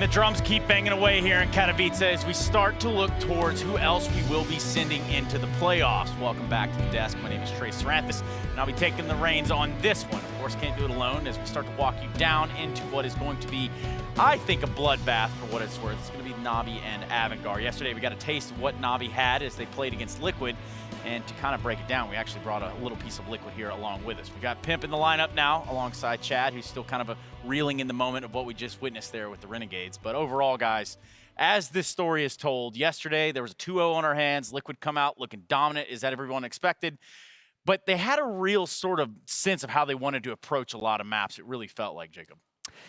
the drums keep banging away here in Katowice as we start to look towards who else we will be sending into the playoffs. Welcome back to the desk. My name is Trey Saranthus, and I'll be taking the reins on this one. Of course, can't do it alone as we start to walk you down into what is going to be, I think, a bloodbath for what it's worth. It's going to be NaVi and AVANGAR. Yesterday, we got a taste of what NaVi had as they played against Liquid. And to kind of break it down, we actually brought a little piece of Liquid here along with us. We got Pimp in the lineup now alongside Chad, who's still kind of reeling in the moment of what we just witnessed there with the Renegades. But overall, guys, as this story is told, yesterday there was a 2-0 on our hands. Liquid come out looking dominant, as everyone expected. But they had a real sort of sense of how they wanted to approach a lot of maps. It really felt like, Jacob.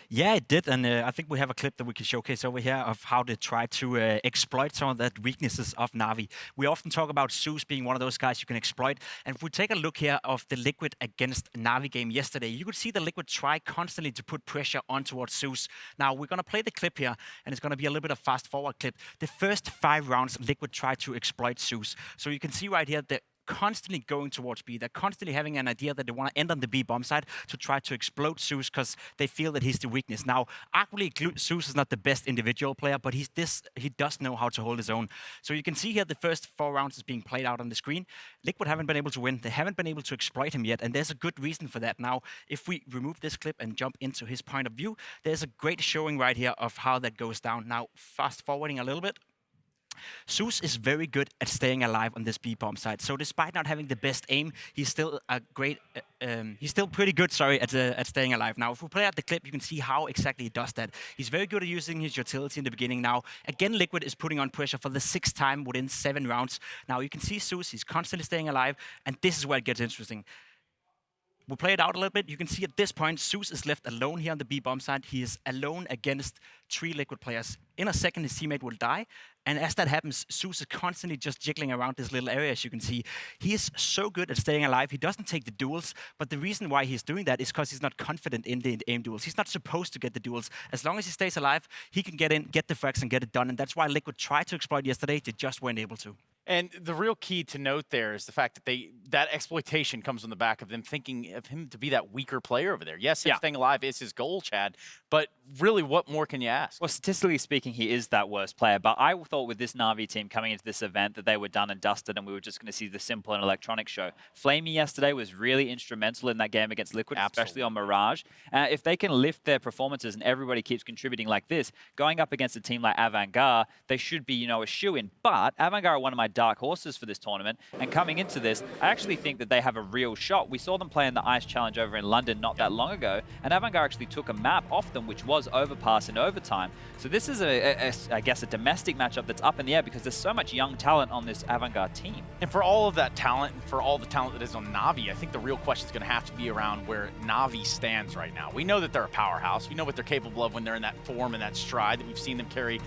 Yeah, it did, and I think we have a clip that we can showcase over here of how they try to exploit some of the weaknesses of NaVi. We often talk about Zeus being one of those guys you can exploit, and if we take a look here of the Liquid against NaVi game yesterday, you could see the Liquid try constantly to put pressure on towards Zeus. Now, we're going to play the clip here, and it's going to be a little bit of fast-forward clip. The first 5 rounds, Liquid tried to exploit Zeus. So you can see right here that constantly going towards B. They're constantly having an idea that they want to end on the B bomb side to try to explode Zeus because they feel that he's the weakness. Now, arguably, Zeus is not the best individual player, but he does know how to hold his own. So you can see here the first 4 rounds is being played out on the screen. Liquid haven't been able to win. They haven't been able to exploit him yet, and there's a good reason for that. Now, if we remove this clip and jump into his point of view, there's a great showing right here of how that goes down. Now, fast forwarding a little bit. Zeus is very good at staying alive on this B bomb side. So despite not having the best aim, he's still he's still pretty good, at staying alive. Now, if we play out the clip, you can see how exactly he does that. He's very good at using his utility in the beginning. Now, again, Liquid is putting on pressure for the 6th time within 7 rounds. Now, you can see Zeus, he's constantly staying alive, and this is where it gets interesting. We'll play it out a little bit. You can see at this point, Zeus is left alone here on the B bomb side. He is alone against 3 Liquid players. In a second, his teammate will die. And as that happens, Zeus is constantly just jiggling around this little area, as you can see. He is so good at staying alive. He doesn't take the duels, but the reason why he's doing that is because he's not confident in the aim duels. He's not supposed to get the duels. As long as he stays alive, he can get in, get the frags, and get it done. And that's why Liquid tried to exploit yesterday. They just weren't able to. And the real key to note there is the fact that that exploitation comes on the back of them thinking of him to be that weaker player over there. Yes, staying alive is his goal, Chad, but really, what more can you ask? Well, statistically speaking, he is that worst player, but I thought with this NaVi team coming into this event that they were done and dusted and we were just going to see the simple and electronic show. Flamey yesterday was really instrumental in that game against Liquid, especially on Mirage. If they can lift their performances and everybody keeps contributing like this, going up against a team like AVANGAR, they should be, a shoo-in. But AVANGAR are one of my dark horses for this tournament, and coming into this, I actually think that they have a real shot. We saw them play in the Ice Challenge over in London not that long ago, and AVANGAR actually took a map off them, which was Overpass in overtime. So this is, I guess, a domestic matchup that's up in the air because there's so much young talent on this AVANGAR team. And for all of that talent, and for all the talent that is on NaVi, I think the real question is going to have to be around where NaVi stands right now. We know that they're a powerhouse. We know what they're capable of when they're in that form and that stride that we've seen them carry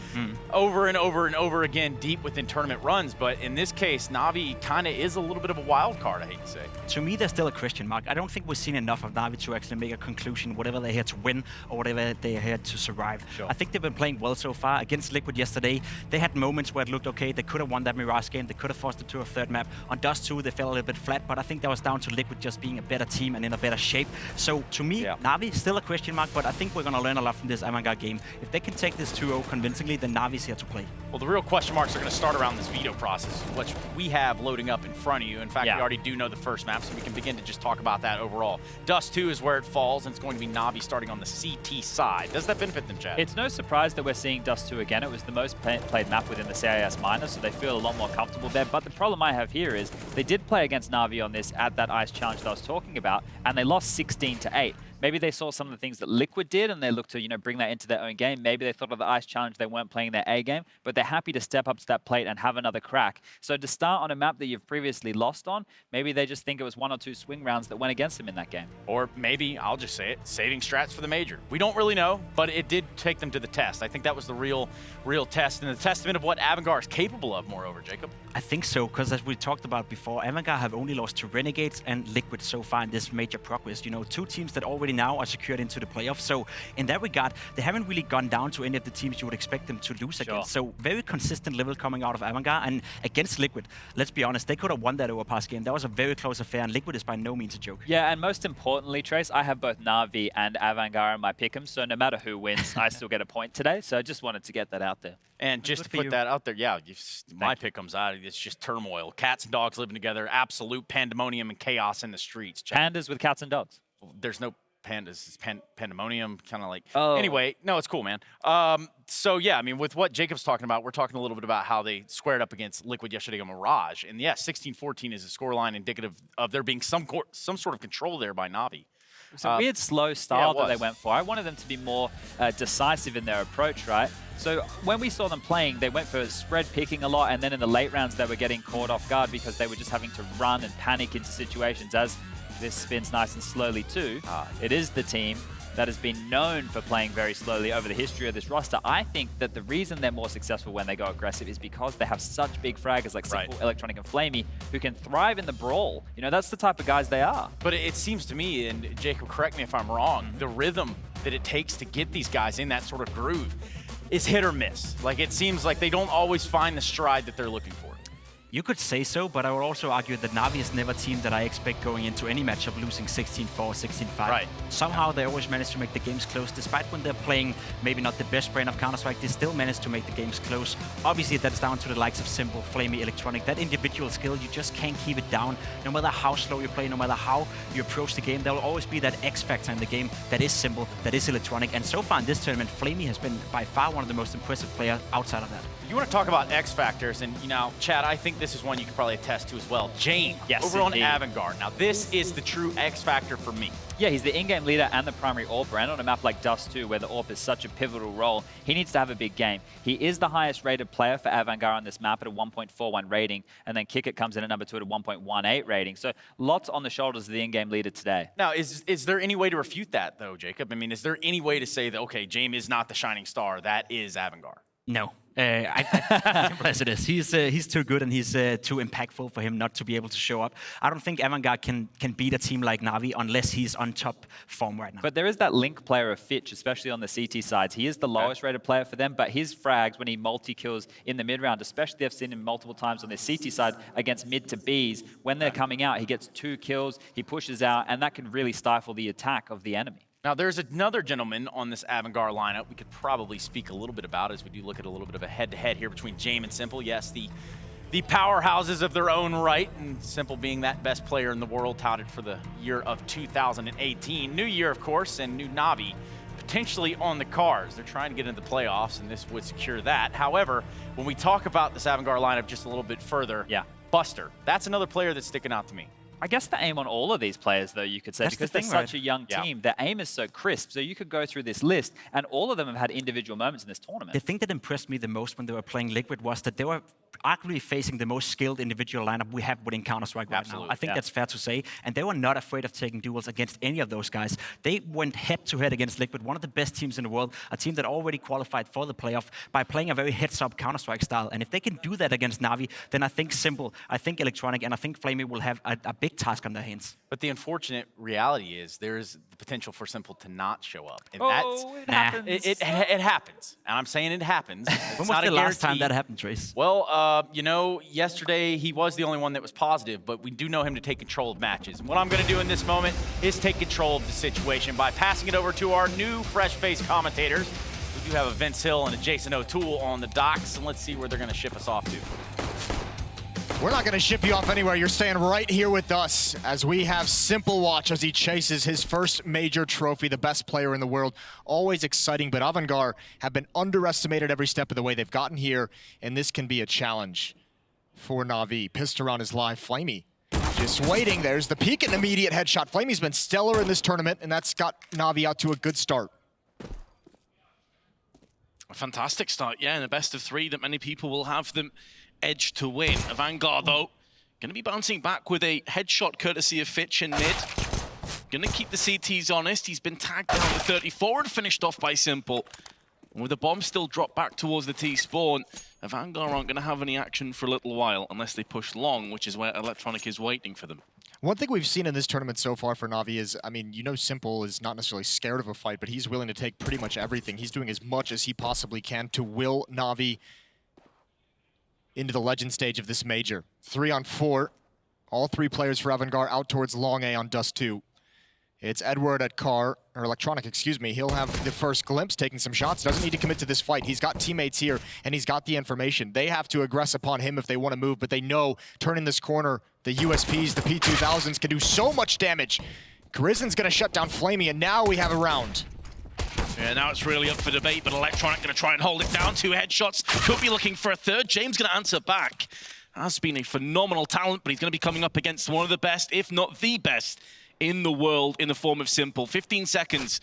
over and over and over again deep within tournament runs. But in this case, NaVi kind of is a little bit of a wild card, I hate to say. To me, there's still a question mark. I don't think we've seen enough of NaVi to actually make a conclusion, whatever they're here to win or whatever they're here to survive. Sure. I think they've been playing well so far. Against Liquid yesterday, they had moments where it looked okay. They could have won that Mirage game. They could have forced it to a 3rd map. On Dust2, they fell a little bit flat, but I think that was down to Liquid just being a better team and in a better shape. So to me, NaVi is still a question mark, but I think we're going to learn a lot from this AVANGAR game. If they can take this 2-0 convincingly, then NaVi's here to play. Well, the real question marks are going to start around this veto process, which we have loading up in front of you. In fact, we already do know the first map, so we can begin to just talk about that overall. Dust2 is where it falls, and it's going to be NaVi starting on the CT side. Does that benefit them, Chad? It's no surprise that we're seeing Dust2 again. It was the most played map within the CIS minor, so they feel a lot more comfortable there. But the problem I have here is they did play against NaVi on this at that Ice Challenge that I was talking about, and they lost 16-8. Maybe they saw some of the things that Liquid did and they looked to, bring that into their own game. Maybe they thought of the Ice Challenge, they weren't playing their A game, but they're happy to step up to that plate and have another crack. So to start on a map that you've previously lost on, maybe they just think it was 1 or 2 swing rounds that went against them in that game. Or maybe, I'll just say it, saving strats for the major. We don't really know, but it did take them to the test. I think that was the real test and the testament of what AVANGAR is capable of, moreover, Jacob. I think so, because as we talked about before, AVANGAR have only lost to Renegades and Liquid so far in this major progress. 2 teams that already now are secured into the playoffs. So in that regard, they haven't really gone down to any of the teams you would expect them to lose against. So very consistent level coming out of AVANGAR, and against Liquid, let's be honest, they could have won that overpass game. That was a very close affair, and Liquid is by no means a joke. Yeah, and most importantly, Trace, I have both NaVi and AVANGAR in my pick'em, so no matter who wins, I still get a point today. So I just wanted to get that out there. And just to put that out there, yeah, my pick'em's out. It's just turmoil. Cats and dogs living together, absolute pandemonium and chaos in the streets. Pandas with cats and dogs. There's no pandas. It's pandemonium, kind of like. Oh. Anyway, no, it's cool, man. So yeah, I mean, with what Jacob's talking about, we're talking a little bit about how they squared up against Liquid yesterday on Mirage, and yeah, 16-14 is a scoreline indicative of there being some sort of control there by NaVi. It's a weird slow style that they went for. I wanted them to be more decisive in their approach, right? So when we saw them playing, they went for spread picking a lot, and then in the late rounds, they were getting caught off guard because they were just having to run and panic into situations. As this spins nice and slowly too, it is the team that has been known for playing very slowly over the history of this roster. I think that the reason they're more successful when they go aggressive is because they have such big fraggers like Simple, Electronic, and Flamey who can thrive in the brawl. You know, that's the type of guys they are. But it seems to me, and Jacob, correct me if I'm wrong, the rhythm that it takes to get these guys in that sort of groove is hit or miss. Like, it seems like they don't always find the stride that they're looking for. You could say so, but I would also argue that NaVi is never a team that I expect going into any matchup losing 16-4, 16-5. Right. Somehow they always manage to make the games close, despite when they're playing maybe not the best brand of Counter-Strike, they still manage to make the games close. Obviously, that's down to the likes of Simple, Flamey, Electronic. That individual skill, you just can't keep it down. No matter how slow you play, no matter how you approach the game, there will always be that X factor in the game that is Simple, that is Electronic. And so far in this tournament, Flamey has been by far one of the most impressive players outside of that. You want to talk about X factors, and you know, Chad, I think this is one you could probably attest to as well. Jane, over on AVANGAR. Now, this is the true X factor for me. Yeah, he's the in-game leader and the primary AWPer, and on a map like Dust2, where the AWP is such a pivotal role, he needs to have a big game. He is the highest rated player for AVANGAR on this map at a 1.41 rating, and then Kickit comes in at number 2 at a 1.18 rating. So lots on the shoulders of the in-game leader today. Now, is there any way to refute that, though, Jacob? I mean, is there any way to say that, okay, James is not the shining star, that is AVANGAR? No. Yes, it is. He's too good and he's too impactful for him not to be able to show up. I don't think AVANGAR can beat a team like NaVi unless he's on top form right now. But there is that link player of Fitch, especially on the CT sides. He is the lowest rated player for them, but his frags when he multi-kills in the mid-round, especially I've seen him multiple times on the CT side against mid to Bs, when they're coming out, he gets 2 kills, he pushes out, and that can really stifle the attack of the enemy. Now, there's another gentleman on this AVANGAR lineup we could probably speak a little bit about as we do look at a little bit of a head-to-head here between Jame and Simple. Yes, the powerhouses of their own right, and Simple being that best player in the world touted for the year of 2018. New year, of course, and new NaVi potentially on the cards. They're trying to get into the playoffs, and this would secure that. However, when we talk about this AVANGAR lineup just a little bit further, Buster, that's another player that's sticking out to me. I guess the aim on all of these players, though, you could say, because they're such a young team, their aim is so crisp. So you could go through this list, and all of them have had individual moments in this tournament. The thing that impressed me the most when they were playing Liquid was that they were arguably facing the most skilled individual lineup we have within Counter-Strike right now. I think that's fair to say. And they were not afraid of taking duels against any of those guys. They went head-to-head against Liquid, one of the best teams in the world, a team that already qualified for the playoff by playing a very heads-up Counter-Strike style. And if they can do that against NaVi, then I think Simple, I think Electronic, and I think Flamey will have a big task on their hands. But the unfortunate reality is there is the potential for Simple to not show up. And it happens. It happens. And I'm saying it happens. When was the last time that happened, Trace? Well, you know, yesterday he was the only one that was positive, but we do know him to take control of matches. And what I'm going to do in this moment is take control of the situation by passing it over to our new fresh-faced commentators. We do have a Vince Hill and a Jason O'Toole on the docks, and let's see where they're going to ship us off to. We're not going to ship you off anywhere. You're staying right here with us as we have Simple watch as he chases his first major trophy, the best player in the world. Always exciting, but AVANGAR have been underestimated every step of the way. They've gotten here, and this can be a challenge for NaVi. Pissed around is live. Flamey just waiting. There's the peek and immediate headshot. Flamey's been stellar in this tournament, and that's got NaVi out to a good start. A fantastic start, yeah, and a best of 3 that many people will have them edge to win. AVANGAR, though, going to be bouncing back with a headshot courtesy of Fitch in mid. Going to keep the CTs honest. He's been tagged down to 34 and finished off by Simple. And with the bomb still dropped back towards the T-spawn, AVANGAR aren't going to have any action for a little while unless they push long, which is where Electronic is waiting for them. One thing we've seen in this tournament so far for NaVi is, I mean, you know Simple is not necessarily scared of a fight, but he's willing to take pretty much everything. He's doing as much as he possibly can to will NaVi into the legend stage of this major. 3-on-4. All 3 players for AVANGAR out towards long A on Dust2. It's Edward at Car, or Electronic, excuse me. He'll have the first glimpse, taking some shots. Doesn't need to commit to this fight. He's got teammates here, and he's got the information. They have to aggress upon him if they want to move, but they know turning this corner, the USPs, the P2000s can do so much damage. Grizzon's going to shut down Flamey, and now we have a round. Yeah, now it's really up for debate, but Electronic going to try and hold it down. 2 headshots, could be looking for a third. James going to answer back. Has been a phenomenal talent, but he's going to be coming up against one of the best, if not the best, in the world in the form of Simple. 15 seconds.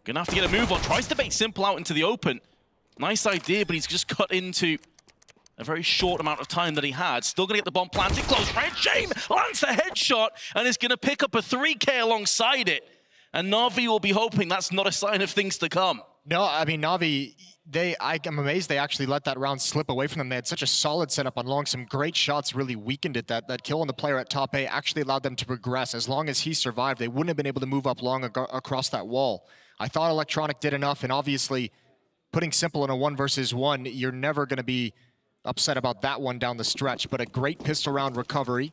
Gonna have to get a move on. Tries to bait Simple out into the open. Nice idea, but he's just cut into a very short amount of time that he had. Still gonna get the bomb planted. Close range. James lands the headshot and is gonna pick up a 3K alongside it. And NaVi will be hoping that's not a sign of things to come. No, I mean, NaVi, I'm amazed they actually let that round slip away from them. They had such a solid setup on long. Some great shots really weakened it. That kill on the player at top A actually allowed them to progress. As long as he survived, they wouldn't have been able to move up long across that wall. I thought Electronic did enough, and obviously putting Simple in a 1 versus 1, you're never going to be upset about that one down the stretch. But a great pistol round recovery.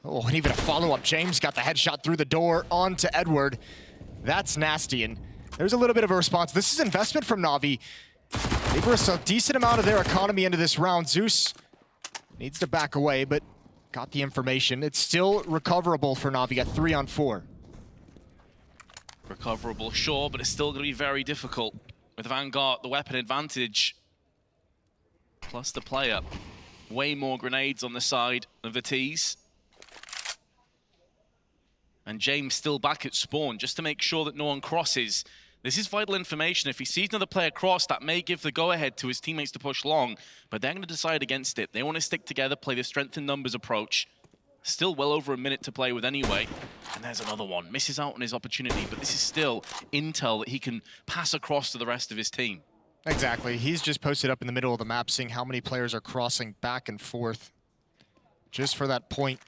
Oh, and even a follow-up. James got the headshot through the door onto Edward. That's nasty, and there's a little bit of a response. This is investment from NaVi. They burst a decent amount of their economy into this round. Zeus needs to back away, but got the information. It's still recoverable for NaVi at 3-on-4. Recoverable, sure, but it's still going to be very difficult. With Vanguard, the weapon advantage, plus the player. Way more grenades on the side of the T's. And James still back at spawn, just to make sure that no one crosses. This is vital information. If he sees another player cross, that may give the go-ahead to his teammates to push long, but they're going to decide against it. They want to stick together, play the strength in numbers approach. Still well over a minute to play with anyway. And there's another one. Misses out on his opportunity, but this is still intel that he can pass across to the rest of his team. Exactly. He's just posted up in the middle of the map, seeing how many players are crossing back and forth. Just for that point,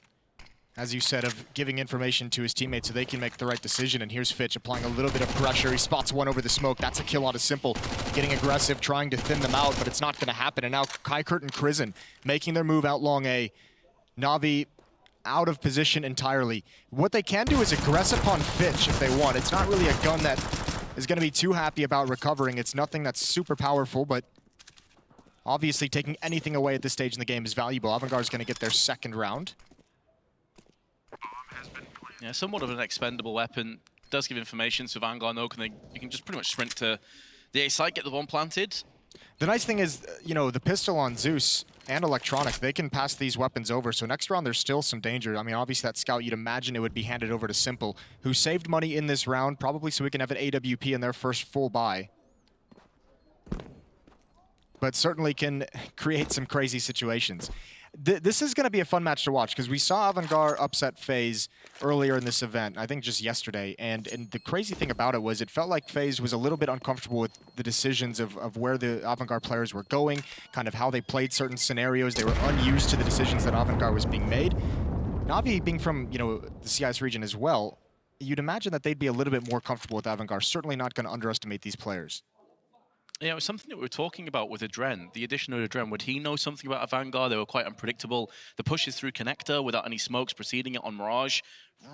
as you said, of giving information to his teammates so they can make the right decision. And here's Fitch applying a little bit of pressure. He spots one over the smoke. That's a kill out of Simple. Getting aggressive, trying to thin them out, but it's not going to happen. And now Kykert and Grizzon making their move out long A. NaVi out of position entirely. What they can do is aggress upon Fitch if they want. It's not really a gun that is going to be too happy about recovering. It's nothing that's super powerful, but obviously taking anything away at this stage in the game is valuable. AVANGAR is going to get their second round. Yeah, somewhat of an expendable weapon. Does give information, so Vanguard know you can just pretty much sprint to the A site, get the bomb planted. The nice thing is, you know, the pistol on Zeus and Electronic, they can pass these weapons over. So next round, there's still some danger. I mean, obviously that scout, you'd imagine it would be handed over to Simple, who saved money in this round, probably so we can have an AWP in their first full buy. But certainly can create some crazy situations. This is going to be a fun match to watch because we saw AVANGAR upset FaZe earlier in this event, I think just yesterday. And the crazy thing about it was it felt like FaZe was a little bit uncomfortable with the decisions of where the AVANGAR players were going, kind of how they played certain scenarios. They were unused to the decisions that AVANGAR was being made. NaVi being from, you know, the CIS region as well, you'd imagine that they'd be a little bit more comfortable with AVANGAR. Certainly not going to underestimate these players. Yeah, it was something that we were talking about with Adren, the addition of Adren. Would he know something about AVANGAR? They were quite unpredictable. The pushes through Connector without any smokes preceding it on Mirage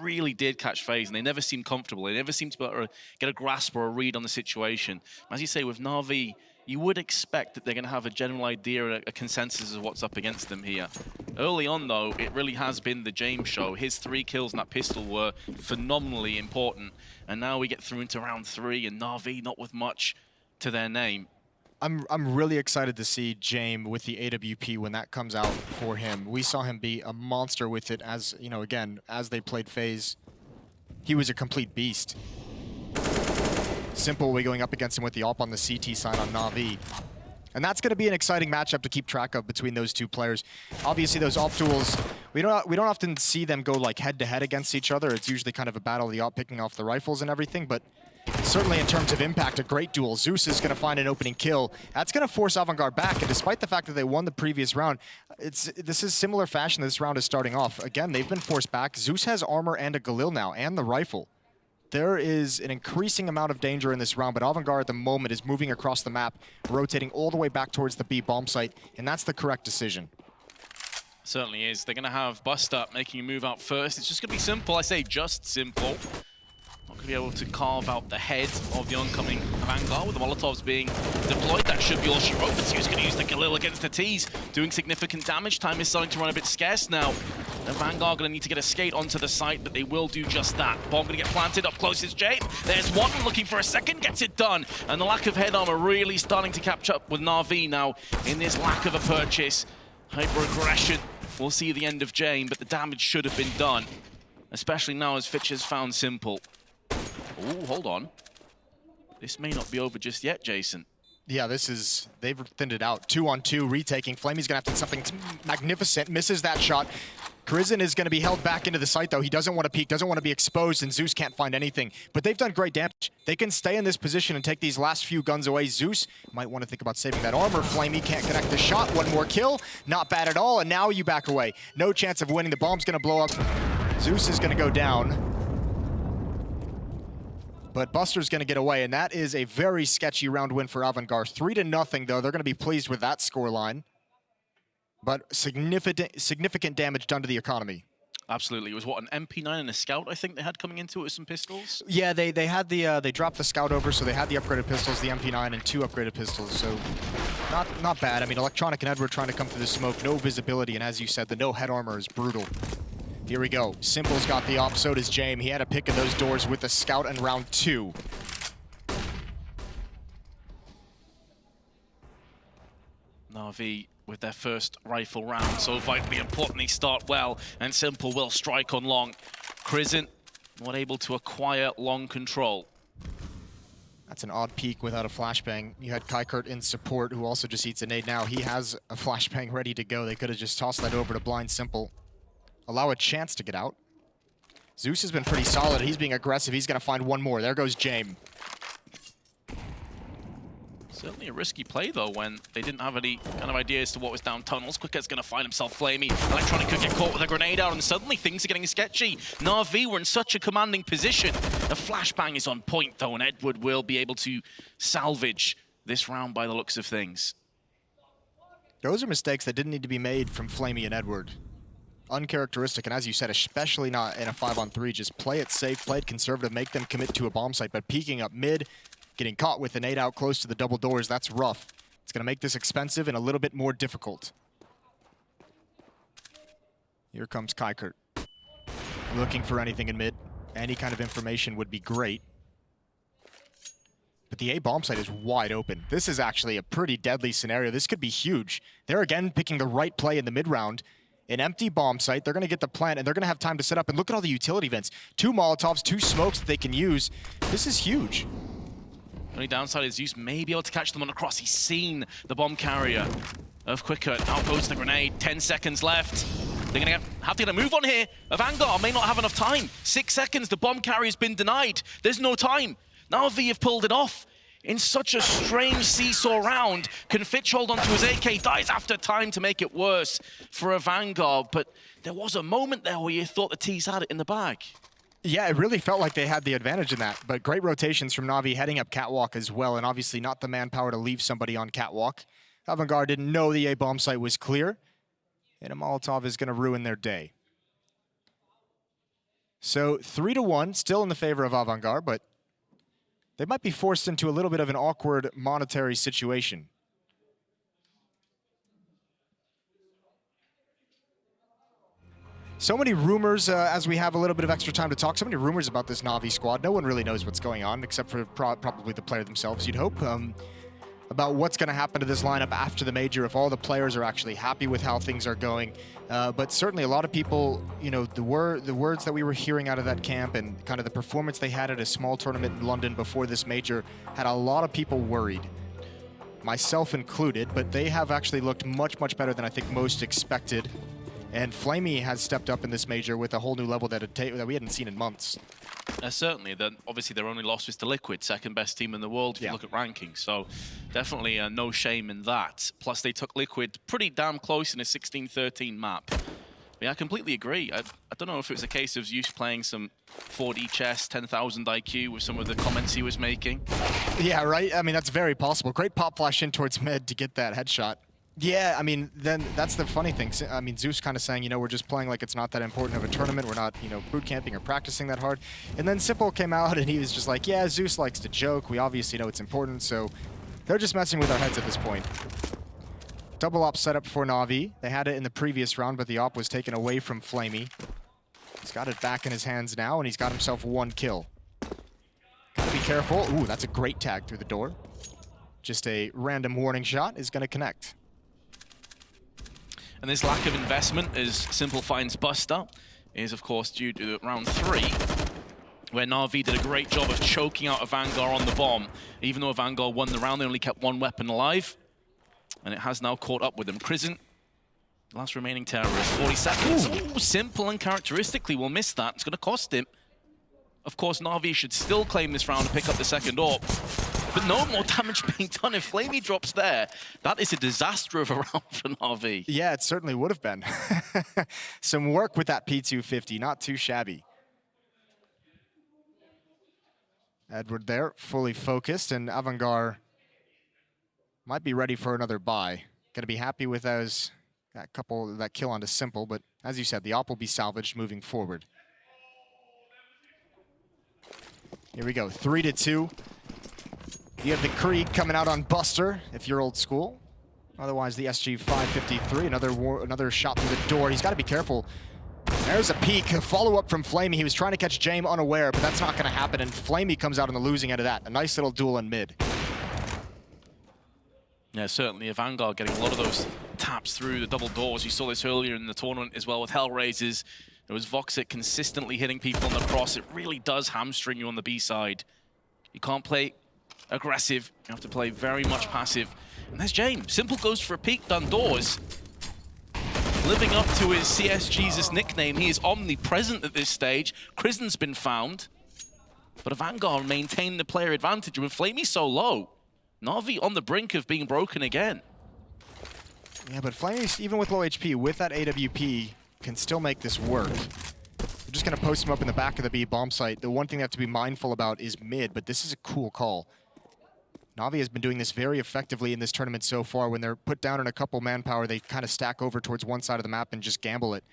really did catch FaZe, and they never seemed comfortable. They never seemed to be able to get a grasp or a read on the situation. As you say, with NaVi, you would expect that they're going to have a general idea, a consensus of what's up against them here. Early on, though, it really has been the James show. His 3 kills in that pistol were phenomenally important. And now we get through into round 3, and NaVi not with much to their name. I'm really excited to see James with the AWP when that comes out for him. We saw him be a monster with it as, you know, again, as they played FaZe. He was a complete beast. Simple, we going up against him with the AWP on the CT side on NaVi. And that's going to be an exciting matchup to keep track of between those two players. Obviously, those AWP duels, we don't often see them go like head-to-head against each other. It's usually kind of a battle of the AWP picking off the rifles and everything, but certainly in terms of impact, a great duel. Zeus is going to find an opening kill. That's going to force AVANGAR back, and despite the fact that they won the previous round, this is similar fashion this round is starting off. Again, they've been forced back. Zeus has armor and a Galil now, and the rifle. There is an increasing amount of danger in this round, but AVANGAR at the moment is moving across the map, rotating all the way back towards the B bomb site, and that's the correct decision. Certainly is. They're going to have Bust Up making a move out first. It's just going to be simple. I say just simple. Not going to be able to carve out the head of the oncoming AVANGAR with the Molotovs being deployed. That should be all she wrote. But Sue's going to use the Galil against the T's, doing significant damage. Time is starting to run a bit scarce now. The AVANGAR going to need to get a skate onto the site, but they will do just that. Bomb going to get planted up close is Jade. There's one looking for a second, gets it done. And the lack of head armor really starting to catch up with NaVi now in this lack of a purchase. Hyper-aggression. We'll see the end of Jane, but the damage should have been done. Especially now as Fitch has found Simple. Ooh, hold on. This may not be over just yet, Jason. Yeah, they've thinned it out. 2-on-2, retaking. Flamey's gonna have to do something magnificent, misses that shot. Krizin is gonna be held back into the site though. He doesn't want to peek, doesn't want to be exposed, and Zeus can't find anything. But they've done great damage. They can stay in this position and take these last few guns away. Zeus might want to think about saving that armor. Flamey can't connect the shot. One more kill, not bad at all, and now you back away. No chance of winning. The bomb's gonna blow up. Zeus is gonna go down. But Buster's going to get away, and that is a very sketchy round win for AVANGAR. 3-0, though. They're going to be pleased with that scoreline. But significant damage done to the economy. Absolutely. It was, what, an MP9 and a Scout, I think they had coming into it with some pistols? Yeah, they had they dropped the Scout over, so they had the upgraded pistols, the MP9, and 2 upgraded pistols. So not bad. I mean, Electronic and Edward trying to come through the smoke. No visibility, and as you said, the no head armor is brutal. Here we go. Simple's got the op, so does Jame. He had a pick of those doors with the Scout in round 2. NaVi with their first rifle round, so vitally important they start well, and Simple will strike on long. Krizin not able to acquire long control. That's an odd peek without a flashbang. You had Kaikert in support, who also just eats a nade now. He has a flashbang ready to go. They could have just tossed that over to blind Simple. Allow a chance to get out. Zeus has been pretty solid. He's being aggressive. He's going to find one more. There goes Jame. Certainly a risky play, though, when they didn't have any kind of idea as to what was down tunnels. Quicket's going to find himself Flamey. Electronic could get caught with a grenade out, and suddenly things are getting sketchy. NaVi were in such a commanding position. The flashbang is on point, though, and Edward will be able to salvage this round by the looks of things. Those are mistakes that didn't need to be made from Flamey and Edward. Uncharacteristic, and as you said, especially not in a 5-on-3. Just play it safe, play it conservative, make them commit to a bomb site, but peeking up mid, getting caught with an 8 out close to the double doors, that's rough. It's going to make this expensive and a little bit more difficult. Here comes Kaikert. Looking for anything in mid. Any kind of information would be great. But the A bomb site is wide open. This is actually a pretty deadly scenario. This could be huge. They're again picking the right play in the mid round. An empty bomb site, they're going to get the plant, and they're going to have time to set up. And look at all the utility vents. 2 Molotovs, 2 smokes that they can use. This is huge. Only downside is Zeus may be able to catch them on a cross. He's seen the bomb carrier of Quickert. Out goes the grenade. 10 seconds left. They're going to have to get a move on here. AVANGAR may not have enough time. 6 seconds. The bomb carrier's been denied. There's no time. NaVi have pulled it off. In such a strange seesaw round, can Fitch hold onto his AK, dies after time to make it worse for AVANGAR, but there was a moment there where you thought the T's had it in the bag. Yeah, it really felt like they had the advantage in that, but great rotations from NaVi heading up Catwalk as well, and obviously not the manpower to leave somebody on Catwalk. AVANGAR didn't know the A-bomb site was clear, and a Molotov is going to ruin their day. So 3-1, still in the favor of AVANGAR, but they might be forced into a little bit of an awkward monetary situation. So many rumors, as we have a little bit of extra time to talk, so many rumors about this NaVi squad. No one really knows what's going on, except for probably the player themselves, you'd hope, about what's going to happen to this lineup after the major, if all the players are actually happy with how things are going. But certainly a lot of people, you know, the words that we were hearing out of that camp and kind of the performance they had at a small tournament in London before this major had a lot of people worried, myself included, but they have actually looked much, much better than I think most expected. And Flamey has stepped up in this major with a whole new level that we hadn't seen in months. Certainly. Obviously, their only loss was to Liquid, second best team in the world if you look at rankings. So definitely no shame in that. Plus, they took Liquid pretty damn close in a 16-13 map. Yeah, I completely agree. I don't know if it was a case of Zeus playing some 4D chess, 10,000 IQ with some of the comments he was making. Yeah, right? I mean, that's very possible. Great pop flash in towards mid to get that headshot. Yeah, I mean, then that's the funny thing. I mean, Zeus kind of saying, you know, we're just playing like it's not that important of a tournament. We're not, you know, boot camping or practicing that hard. And then Simple came out and he was just like, yeah, Zeus likes to joke. We obviously know it's important, so they're just messing with our heads at this point. Double op setup for NaVi. They had it in the previous round, but the op was taken away from Flamey. He's got it back in his hands now, and he's got himself 1 kill. Gotta be careful. Ooh, that's a great tag through the door. Just a random warning shot is gonna connect. And this lack of investment as Simple finds Buster is, of course, due to round 3, where NaVi did a great job of choking out AVANGAR on the bomb. Even though AVANGAR won the round, they only kept 1 weapon alive. And it has now caught up with them. Prison, last remaining terrorist, 40 seconds. Ooh, Simple uncharacteristically will miss that. It's going to cost him. Of course, NaVi should still claim this round and pick up the second AWP. But no more damage being done. If Flamey drops there, that is a disaster of a round for NaVi. Yeah, it certainly would have been. Some work with that P250, not too shabby. Edward there, fully focused, and AVANGAR might be ready for another buy. Gonna be happy with that kill onto Simple, but as you said, the op will be salvaged moving forward. Here we go, 3-2. You have the Krieg coming out on Buster, if you're old school. Otherwise, the SG-553, another shot through the door. He's got to be careful. There's a peek, a follow-up from Flamey. He was trying to catch Jame unaware, but that's not going to happen, and Flamey comes out on the losing end of that. A nice little duel in mid. Yeah, certainly AVANGAR getting a lot of those taps through the double doors. You saw this earlier in the tournament as well with Hellraisers. There was Voxic consistently hitting people on the cross. It really does hamstring you on the B side. You can't play aggressive. You have to play very much passive. And there's James. Simple goes for a peek down doors. Living up to his CS Jesus nickname, he is omnipresent at this stage. Krizen's been found. But AVANGAR maintained the player advantage. With Flamey so low, NaVi on the brink of being broken again. Yeah, but Flamey, even with low HP, with that AWP, can still make this work. We're just going to post him up in the back of the B bomb site. The one thing they have to be mindful about is mid, but this is a cool call. NaVi has been doing this very effectively in this tournament so far. When they're put down in a couple manpower, they kind of stack over towards one side of the map and just gamble it.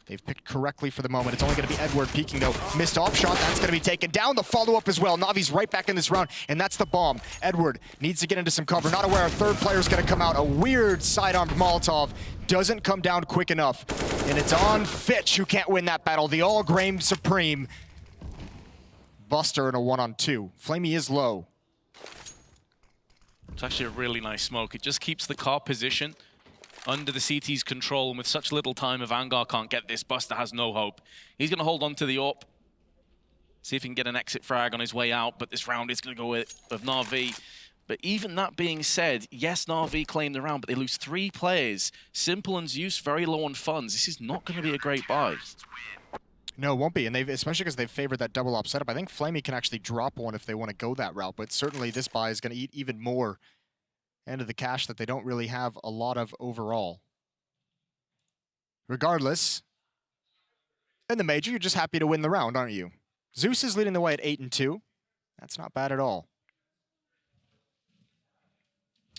They've picked correctly for the moment. It's only going to be Edward peeking, though. Missed off shot. That's going to be taken down. The follow-up as well. NaVi's right back in this round, and that's the bomb. Edward needs to get into some cover. Not aware a third player's going to come out. A weird side-armed Molotov doesn't come down quick enough. And it's on Fitch, who can't win that battle. The all-Grain Supreme. Buster in a 1-on-2. Flamey is low. It's actually a really nice smoke. It just keeps the car position under the CT's control, and with such little time, AVANGAR can't get this. Buster has no hope. He's going to hold on to the AWP, see if he can get an exit frag on his way out, but this round is going to go with NaVi. But even that being said, yes, NaVi claimed the round, but they lose 3 players. Simple and Zeus very low on funds. This is not going to be a great buy. No, it won't be, and especially because they've favored that double op setup. I think Flamey can actually drop one if they want to go that route, but certainly this buy is going to eat even more into the cash that they don't really have a lot of overall. Regardless, in the major, you're just happy to win the round, aren't you? Zeus is leading the way at 8-2. That's not bad at all.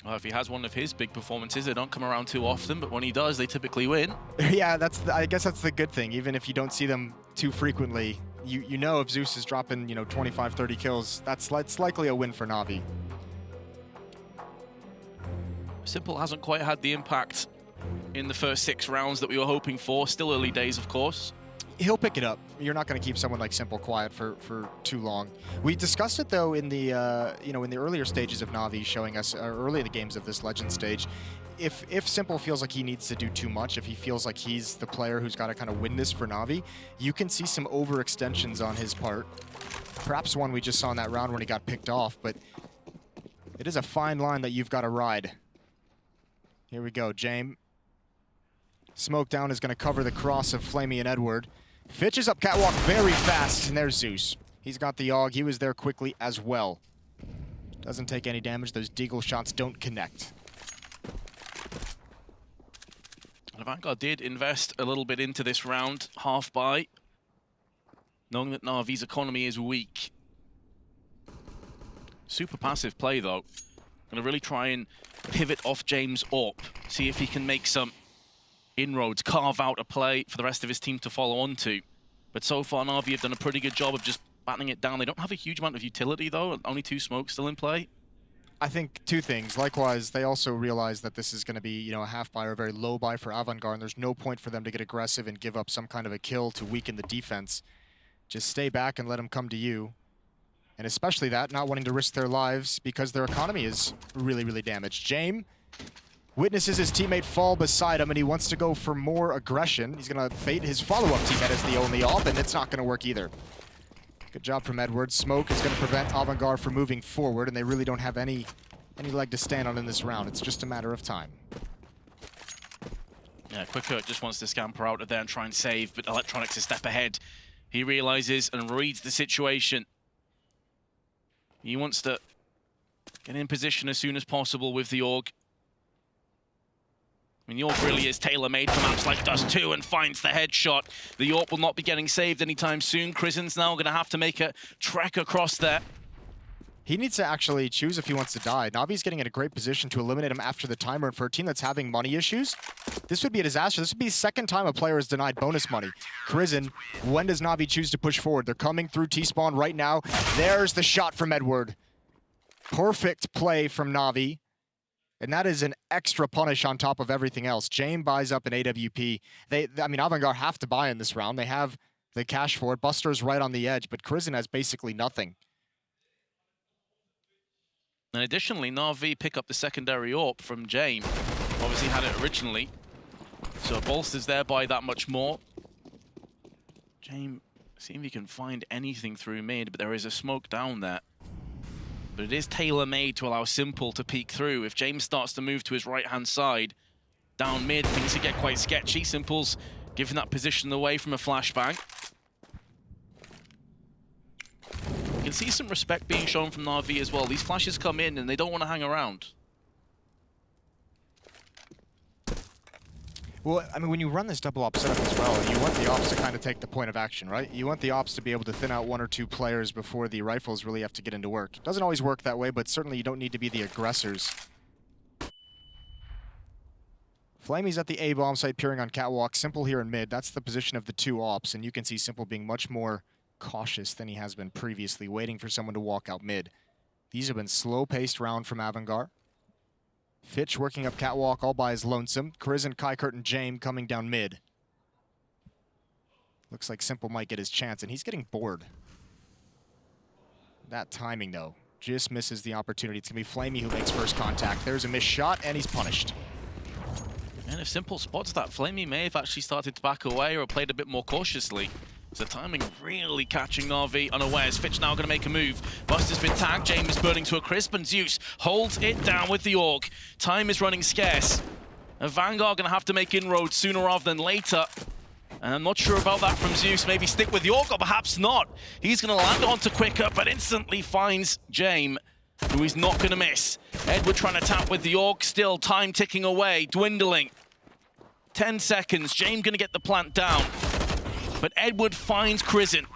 Well, if he has one of his big performances, they don't come around too often, but when he does, they typically win. Yeah, I guess that's the good thing. Even if you don't see them too frequently, you know if Zeus is dropping, 25, 30 kills, that's likely a win for NaVi. Simple hasn't quite had the impact in the first 6 rounds that we were hoping for. Still early days, of course. He'll pick it up. You're not going to keep someone like Simple quiet for too long. We discussed it though in the in the earlier stages of NaVi, showing us early in the games of this Legend stage. If Simple feels like he needs to do too much, if he feels like he's the player who's got to kind of win this for NaVi, you can see some overextensions on his part. Perhaps one we just saw in that round when he got picked off, but it is a fine line that you've got to ride. Here we go, Jame. Smoke down is going to cover the cross of Flamey and Edward. Fitch is up catwalk very fast, and there's Zeus. He's got the AUG. He was there quickly as well. Doesn't take any damage. Those deagle shots don't connect. AVANGAR did invest a little bit into this round, half buy, knowing that NaVi's economy is weak. Super passive play, though. Gonna really try and pivot off James' AWP, see if he can make some inroads, carve out a play for the rest of his team to follow on to. But so far, NaVi have done a pretty good job of just battening it down. They don't have a huge amount of utility, though. Only 2 smokes still in play. I think 2 things. Likewise, they also realize that this is going to be, you know, a half buy or a very low buy for AVANGAR, and there's no point for them to get aggressive and give up some kind of a kill to weaken the defense. Just stay back and let them come to you. And especially that, not wanting to risk their lives because their economy is really, really damaged. Jame witnesses his teammate fall beside him, and he wants to go for more aggression. He's going to bait his follow-up teammate as the only AWP, and it's not going to work either. Good job from Edward. Smoke is going to prevent AVANGAR from moving forward, and they really don't have any leg to stand on in this round. It's just a matter of time. Yeah, Quicker just wants to scamper out of there and try and save, but Electronics a step ahead. He realizes and reads the situation. He wants to get in position as soon as possible with the AUG. I mean, the AWP really is tailor-made for maps like Dust2 and finds the headshot. The AWP will not be getting saved anytime soon. Krizen's now going to have to make a trek across there. He needs to actually choose if he wants to die. Navi's getting in a great position to eliminate him after the timer, and for a team that's having money issues, this would be a disaster. This would be the second time a player is denied bonus money. Krizen, when does Navi choose to push forward? They're coming through T-spawn right now. There's the shot from Edward. Perfect play from Navi. And that is an extra punish on top of everything else. Jame buys up an AWP. I mean, AVANGAR have to buy in this round. They have the cash for it. Buster's right on the edge, but Krizen has basically nothing. And additionally, NaVi pick up the secondary AWP from Jame. Obviously had it originally, so it bolsters there by that much more. Jame, see if he can find anything through mid, but there is a smoke down there. But it is tailor-made to allow Simple to peek through. If James starts to move to his right-hand side, down mid, things could get quite sketchy. Simple's giving that position away from a flashbang. You can see some respect being shown from NaVi as well. These flashes come in and they don't want to hang around. Well, I mean, when you run this double op setup as well, you want the ops to kind of take the point of action, right? You want the ops to be able to thin out 1 or 2 players before the rifles really have to get into work. Doesn't always work that way, but certainly you don't need to be the aggressors. Flamey's at the A bomb site, peering on catwalk. Simple here in mid. That's the position of the 2 ops, and you can see Simple being much more cautious than he has been previously, waiting for someone to walk out mid. These have been slow-paced round from AVANGAR. Fitch working up catwalk all by his lonesome. Krizen, Kykert, and Jame coming down mid. Looks like Simple might get his chance, and he's getting bored. That timing, though, just misses the opportunity. It's going to be Flamey who makes first contact. There's a missed shot, and he's punished. And if Simple spots that, Flamey may have actually started to back away or played a bit more cautiously. So timing really catching NaVi unawares. Fitch now going to make a move. Buster's been tagged. James is burning to a crisp, and Zeus holds it down with the AUG. Time is running scarce. AVANGAR going to have to make inroads sooner rather than later. And I'm not sure about that from Zeus. Maybe stick with the AUG, or perhaps not. He's going to land onto Quicker, but instantly finds Jame, who he's not going to miss. Edward trying to tap with the AUG. Still time ticking away, dwindling. 10 seconds. Jame going to get the plant down. But Edward finds Krizen.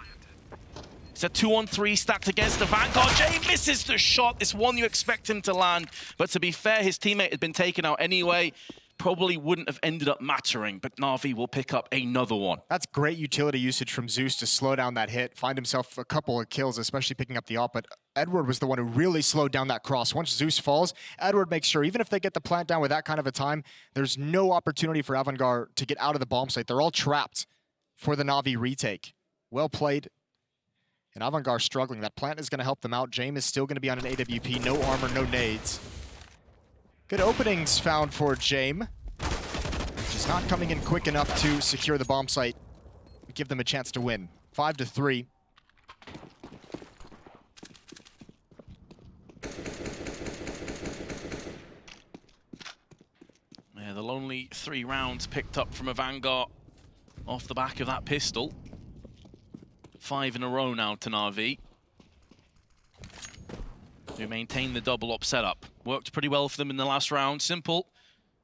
It's a 2-on-3 stacked against the AVANGAR. Jay misses the shot. This one you expect him to land. But to be fair, his teammate had been taken out anyway. Probably wouldn't have ended up mattering, but NaVi will pick up another one. That's great utility usage from Zeus to slow down that hit, find himself a couple of kills, especially picking up the AWP, but Edward was the one who really slowed down that cross. Once Zeus falls, Edward makes sure, even if they get the plant down with that kind of a time, there's no opportunity for AVANGAR to get out of the bomb site. They're all trapped for the NaVi retake. Well played. And AVANGAR struggling. That plant is going to help them out. Jame is still going to be on an AWP. No armor, no nades. Good openings found for Jame. Just not coming in quick enough to secure the bomb site and give them a chance to win. 5-3. Yeah, the lone only 3 rounds picked up from AVANGAR off the back of that pistol. 5 in a row now to NaVi, who maintained the double up setup. Worked pretty well for them in the last round. Simple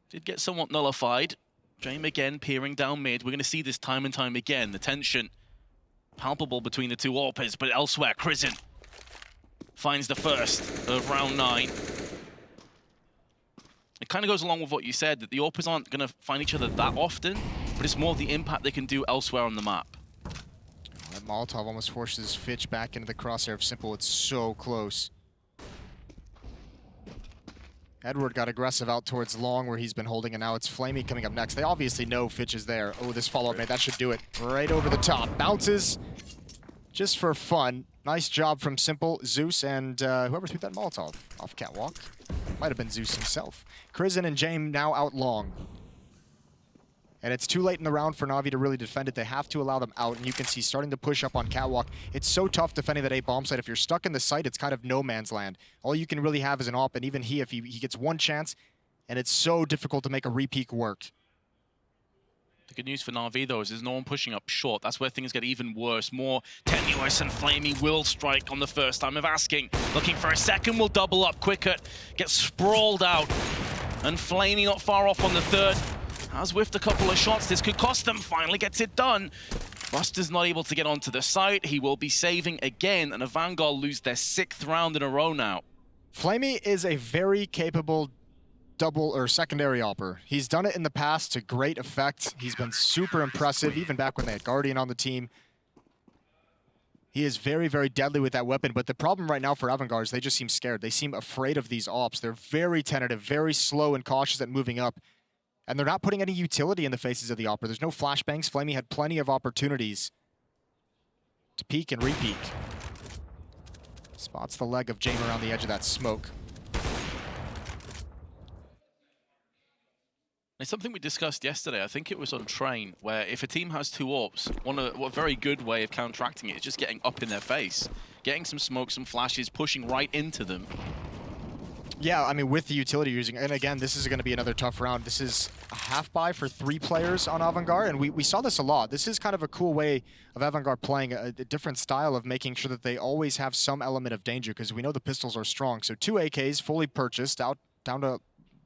did get somewhat nullified. Jame again peering down mid. We're going to see this time and time again. The tension palpable between the two AWPers, but elsewhere, Crizin finds the first of round 9. It kind of goes along with what you said, that the AWPers aren't going to find each other that often, but it's more the impact they can do elsewhere on the map. That Molotov almost forces Fitch back into the crosshair of Simple. It's so close. Edward got aggressive out towards long where he's been holding, and now it's Flamey coming up next. They obviously know Fitch is there. Oh, this follow-up, man, that should do it. Right over the top. Bounces just for fun. Nice job from Simple, Zeus, and whoever threw that Molotov off catwalk. Might have been Zeus himself. Crizin and Jame now out long. And it's too late in the round for NaVi to really defend it. They have to allow them out, and you can see starting to push up on catwalk. It's so tough defending that A bomb site. If you're stuck in the site, it's kind of no man's land. All you can really have is an AWP, and even if he gets one chance, and it's so difficult to make a re-peek work. The good news for NaVi, though, is there's no one pushing up short. That's where things get even worse. More tenuous, and Flamey will strike on the first time of asking. Looking for a second, will double up. Quicker gets sprawled out, and Flamey not far off on the third. Has whiffed a couple of shots. This could cost them. Finally gets it done. Buster's not able to get onto the site. He will be saving again, and AVANGAR lose their 6th round in a row now. Flamey is a very capable double or secondary AWPer. He's done it in the past to great effect. He's been super impressive, even back when they had Guardian on the team. He is very, very deadly with that weapon, but the problem right now for AVANGAR is they just seem scared. They seem afraid of these AWPs. They're very tentative, very slow and cautious at moving up. And they're not putting any utility in the faces of the AWPer. There's no flashbangs. Flamey had plenty of opportunities to peek and re-peek. Spots the leg of Jame around the edge of that smoke. It's something we discussed yesterday. I think it was on Train, where if a team has 2 AWPs, a very good way of counteracting it is just getting up in their face, getting some smoke, some flashes, pushing right into them. Yeah, I mean, with the utility you're using, and again, this is going to be another tough round. This is a half buy for 3 players on AVANGAR, and we saw this a lot. This is kind of a cool way of AVANGAR playing a different style of making sure that they always have some element of danger, because we know the pistols are strong. So 2 AKs fully purchased, down to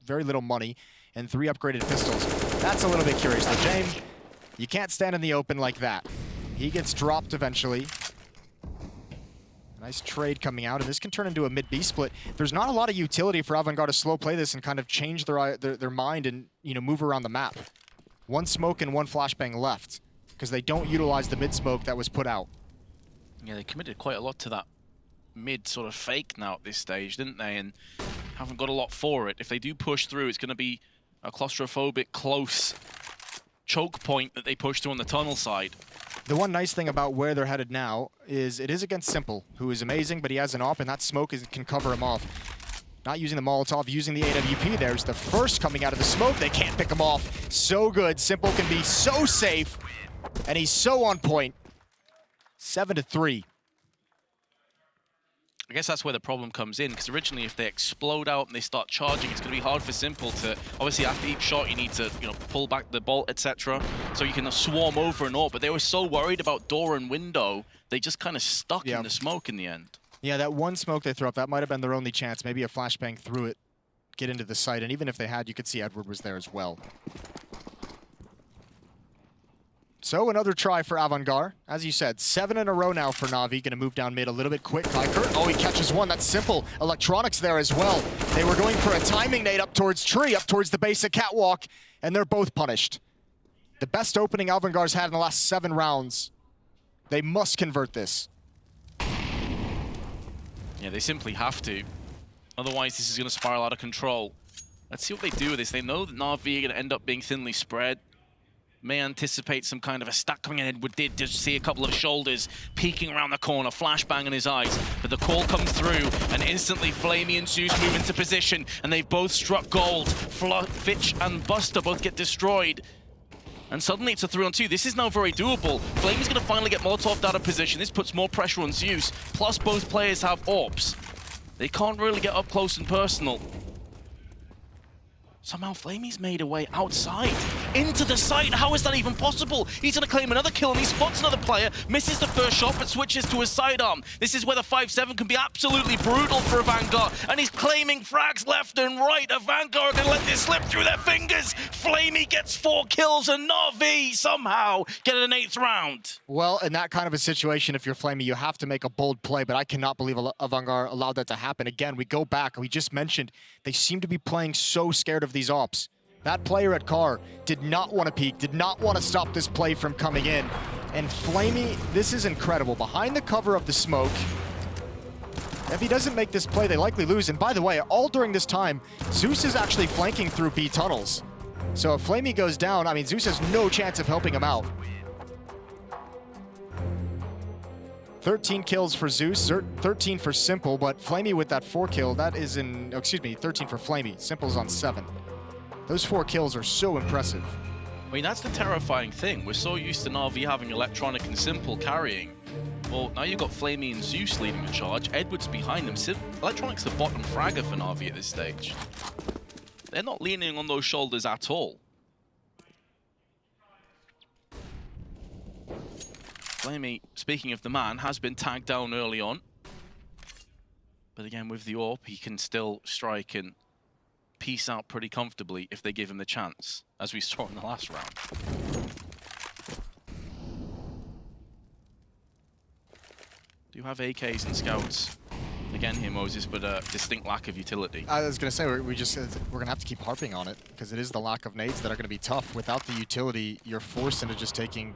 very little money, and 3 upgraded pistols. That's a little bit curious. Though, Jame, you can't stand in the open like that. He gets dropped eventually. Nice trade coming out, and this can turn into a mid-B split. There's not a lot of utility for AVANGAR to slow play this and kind of change their mind and move around the map. 1 smoke and 1 flashbang left, because they don't utilize the mid-smoke that was put out. Yeah, they committed quite a lot to that mid sort of fake now at this stage, didn't they? And haven't got a lot for it. If they do push through, it's going to be a claustrophobic, close choke point that they push through on the tunnel side. The one nice thing about where they're headed now is it is against Simple, who is amazing, but he has an AWP, and that smoke can cover him off. Not using the Molotov, using the AWP. There's the first coming out of the smoke. They can't pick him off. So good. Simple can be so safe, and he's so on point. 7-3. I guess that's where the problem comes in, because originally if they explode out and they start charging, it's going to be hard for Simple to, obviously after each shot you need to, pull back the bolt, etc. So you can swarm over and all, but they were so worried about door and window, they just kind of stuck in the smoke in the end. Yeah, that 1 smoke they threw up, that might have been their only chance. Maybe a flashbang through it, get into the site, and even if they had, you could see Edward was there as well. So another try for AVANGAR. As you said, 7 in a row now for NaVi. Gonna move down mid a little bit quick. Kurt, oh, he catches 1. That's Simple. Electronics there as well. They were going for a timing nade up towards Tree, up towards the basic catwalk, and they're both punished. The best opening AVANGAR's had in the last 7 rounds. They must convert this. Yeah, they simply have to. Otherwise, this is going to spiral out of control. Let's see what they do with this. They know that NaVi are going to end up being thinly spread. May anticipate some kind of a stack coming in. Edward did just see a couple of shoulders peeking around the corner, flashbang in his eyes. But the call comes through, and instantly Flamey and Zeus move into position, and they've both struck gold. Fitch and Buster both get destroyed. And suddenly it's a 3-on-2. This is now very doable. Flamey's going to finally get Molotov out of position. This puts more pressure on Zeus. Plus, both players have AWPs. They can't really get up close and personal. Somehow Flamey's made a way outside, into the site. How is that even possible? He's going to claim another kill, and he spots another player, misses the first shot, but switches to a sidearm. This is where the 5-7 can be absolutely brutal for AVANGAR, and he's claiming frags left and right. AVANGAR are going to let this slip through their fingers. Flamey gets 4 kills, and NaVi somehow get an 8th round. Well, in that kind of a situation, if you're Flamey, you have to make a bold play, but I cannot believe AVANGAR allowed that to happen. Again, we go back, we just mentioned they seem to be playing so scared of these ops. That player at Car did not want to peek, did not want to stop this play from coming in. And Flamey, this is incredible. Behind the cover of the smoke, if he doesn't make this play, they likely lose. And by the way, all during this time, Zeus is actually flanking through B tunnels. So if Flamey goes down, I mean, Zeus has no chance of helping him out. 13 kills for Zeus, 13 for Simple, but Flamey with that 4 kill, that is in, oh, excuse me, 13 for Flamey. Simple's on 7. Those 4 kills are so impressive. I mean, that's the terrifying thing. We're so used to NaVi having Electronic and Simple carrying. Well, now you've got Flamey and Zeus leading the charge. Edwards behind them. Electronic's the bottom fragger for NaVi at this stage. They're not leaning on those shoulders at all. Flamey, speaking of the man, has been tagged down early on. But again, with the AWP, he can still strike and peace out pretty comfortably if they give him the chance, as we saw in the last round. Do you have AKs and scouts? Again here, Moses, but a distinct lack of utility. I was going to say, we're going to have to keep harping on it, because it is the lack of nades that are going to be tough. Without the utility, you're forced into just taking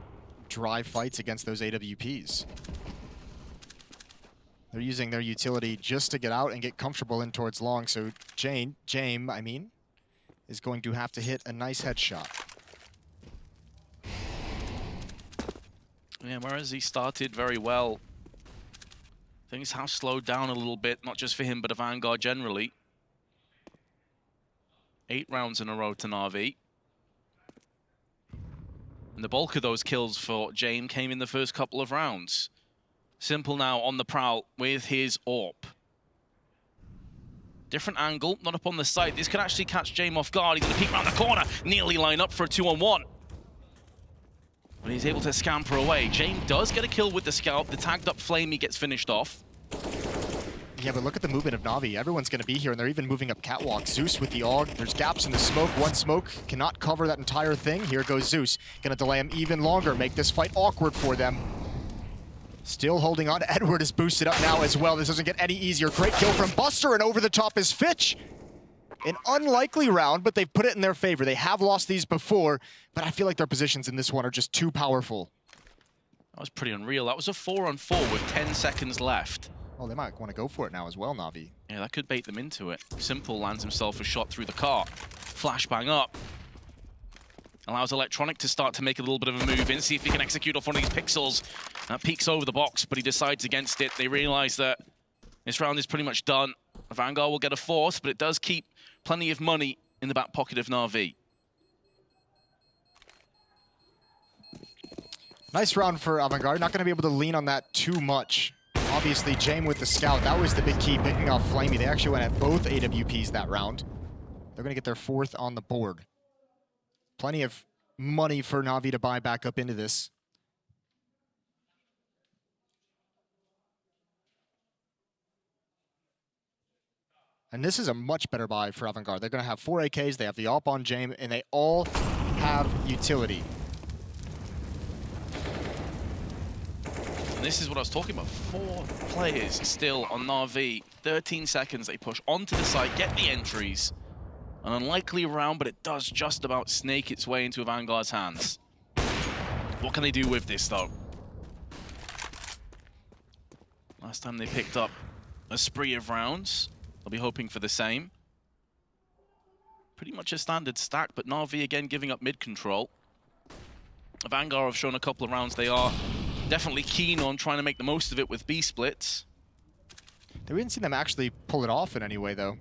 dry fights against those AWPs. They're using their utility just to get out and get comfortable in towards long, so James, is going to have to hit a nice headshot. Yeah, whereas he started very well, things have slowed down a little bit, not just for him, but AVANGAR generally. 8 rounds in a row to NaVi. And the bulk of those kills for James came in the first couple of rounds. Simple now on the prowl with his AWP. Different angle, not up on the side. This could actually catch James off guard. He's going to peek around the corner, nearly line up for a 2-on-1. But he's able to scamper away. James does get a kill with the scout. The tagged up Flamey gets finished off. Yeah, but look at the movement of NaVi. Everyone's going to be here, and they're even moving up catwalk. Zeus with the AUG. There's gaps in the smoke. One smoke cannot cover that entire thing. Here goes Zeus. Going to delay him even longer, make this fight awkward for them. Still holding on. Edward is boosted up now as well. This doesn't get any easier. Great kill from Buster, and over the top is Fitch. An unlikely round, but they've put it in their favor. They have lost these before, but I feel like their positions in this one are just too powerful. That was pretty unreal. That was a 4-on-4 with 10 seconds left. Oh, they might want to go for it now as well, NaVi. Yeah, that could bait them into it. Simple lands himself a shot through the car. Flashbang up. Allows Electronic to start to make a little bit of a move in, see if he can execute off one of these pixels. That peeks over the box, but he decides against it. They realize that this round is pretty much done. AVANGAR will get a 4th, but it does keep plenty of money in the back pocket of NaVi. Nice round for AVANGAR. Not going to be able to lean on that too much. Obviously, James with the scout, that was the big key, picking off Flamey. They actually went at both AWPs that round. They're going to get their 4th on the board. Plenty of money for NaVi to buy back up into this. And this is a much better buy for AVANGAR. They're going to have 4 AKs, they have the AWP on James, and they all have utility. This is what I was talking about. 4 players still on NaVi. 13 seconds, they push onto the site, get the entries. An unlikely round, but it does just about snake its way into AVANGAR's hands. What can they do with this, though? Last time they picked up a spree of rounds. They'll be hoping for the same. Pretty much a standard stack, but NaVi again giving up mid control. AVANGAR have shown a couple of rounds they are definitely keen on trying to make the most of it with B splits. We didn't see them actually pull it off in any way, though.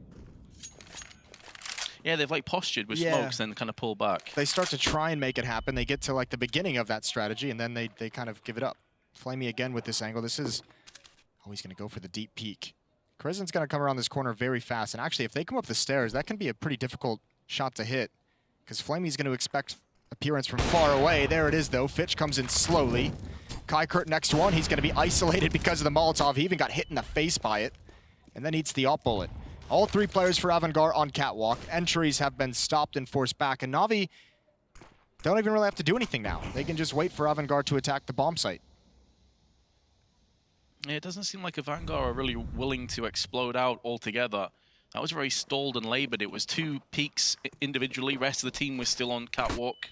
Yeah, they've like postured with smokes and kind of pull back. They start to try and make it happen. They get to like the beginning of that strategy, and then they kind of give it up. Flamey again with this angle. This is... Oh, he's going to go for the deep peek. Krizen's going to come around this corner very fast. And actually, if they come up the stairs, that can be a pretty difficult shot to hit, because Flamey's going to expect appearance from far away. There it is, though. Fitch comes in slowly. Kykert next one. He's going to be isolated because of the Molotov. He even got hit in the face by it, and then eats the op bullet. All 3 players for AVANGAR on Catwalk. Entries have been stopped and forced back, and NaVi don't even really have to do anything now. They can just wait for AVANGAR to attack the bomb site. Yeah, it doesn't seem like AVANGAR are really willing to explode out altogether. That was very stalled and labored. It was 2 peaks individually. Rest of the team was still on Catwalk.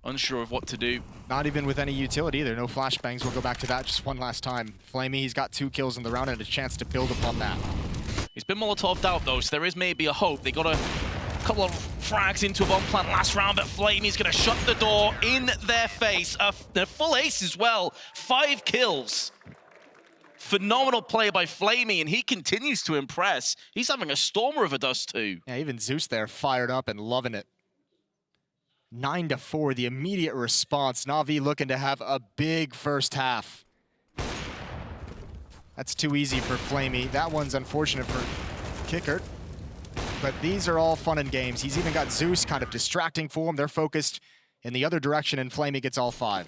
Unsure of what to do. Not even with any utility either. No flashbangs. We'll go back to that just one last time. Flamey, he's got 2 kills in the round and a chance to build upon that. He's been Molotov'd out though, so there is maybe a hope. They got a couple of frags into a bomb plant last round, but Flamey's gonna shut the door in their face. A full ace as well. 5 kills. Phenomenal play by Flamey, and he continues to impress. He's having a stormer of a Dust2. Yeah, even Zeus there fired up and loving it. 9-4, the immediate response. NaVi looking to have a big first half. That's too easy for Flamey. That one's unfortunate for Kykert. But these are all fun and games. He's even got Zeus kind of distracting for him. They're focused in the other direction, and Flamey gets all 5.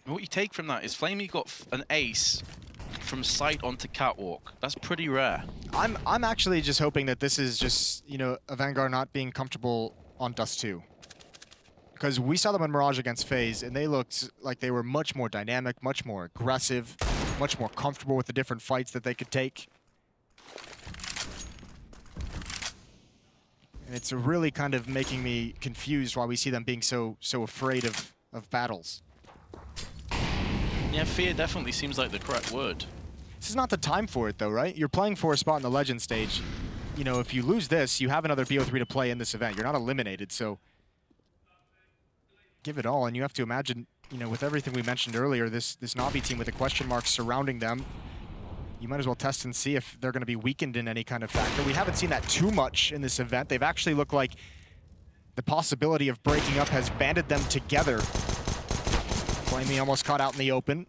What you take from that is Flamey got an ace from sight onto Catwalk. That's pretty rare. I'm actually just hoping that this is just, you know, AVANGAR not being comfortable on Dust2. Because we saw them in Mirage against FaZe, and they looked like they were much more dynamic, much more aggressive, much more comfortable with the different fights that they could take. And it's really kind of making me confused why we see them being so afraid of battles. Yeah, fear definitely seems like the correct word. This is not the time for it, though, right? You're playing for a spot in the Legend stage. You know, if you lose this, you have another BO3 to play in this event. You're not eliminated, so give it all. And you have to imagine, you know, with everything we mentioned earlier, this NaVi team with a question mark surrounding them, you might as well test and see if they're going to be weakened in any kind of factor. We haven't seen that too much in this event. They've actually looked like the possibility of breaking up has banded them together. Flamey almost caught out in the open,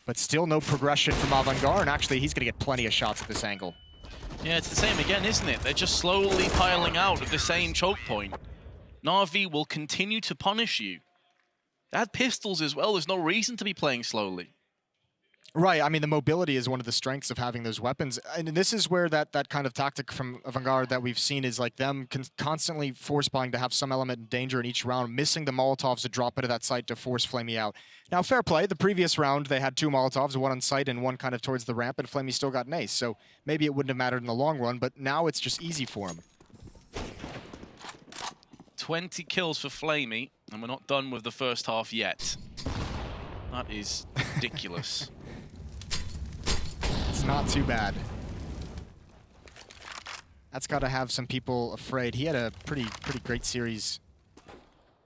but still no progression from AVANGAR, and actually he's going to get plenty of shots at this angle. Yeah, it's the same again, isn't it? They're just slowly piling out at the same choke point. NaVi will continue to punish you. They had pistols as well. There's no reason to be playing slowly. Right, I mean, the mobility is one of the strengths of having those weapons. And this is where that kind of tactic from AVANGAR that we've seen is like them constantly force buying to have some element of danger in each round, missing the Molotovs to drop into that site to force Flamey out. Now, fair play, the previous round they had 2 Molotovs, one on site and one kind of towards the ramp, and Flamey still got an ace. So maybe it wouldn't have mattered in the long run, but now it's just easy for him. 20 kills for Flamey, and we're not done with the first half yet. That is ridiculous. It's not too bad. That's got to have some people afraid. He had a pretty great series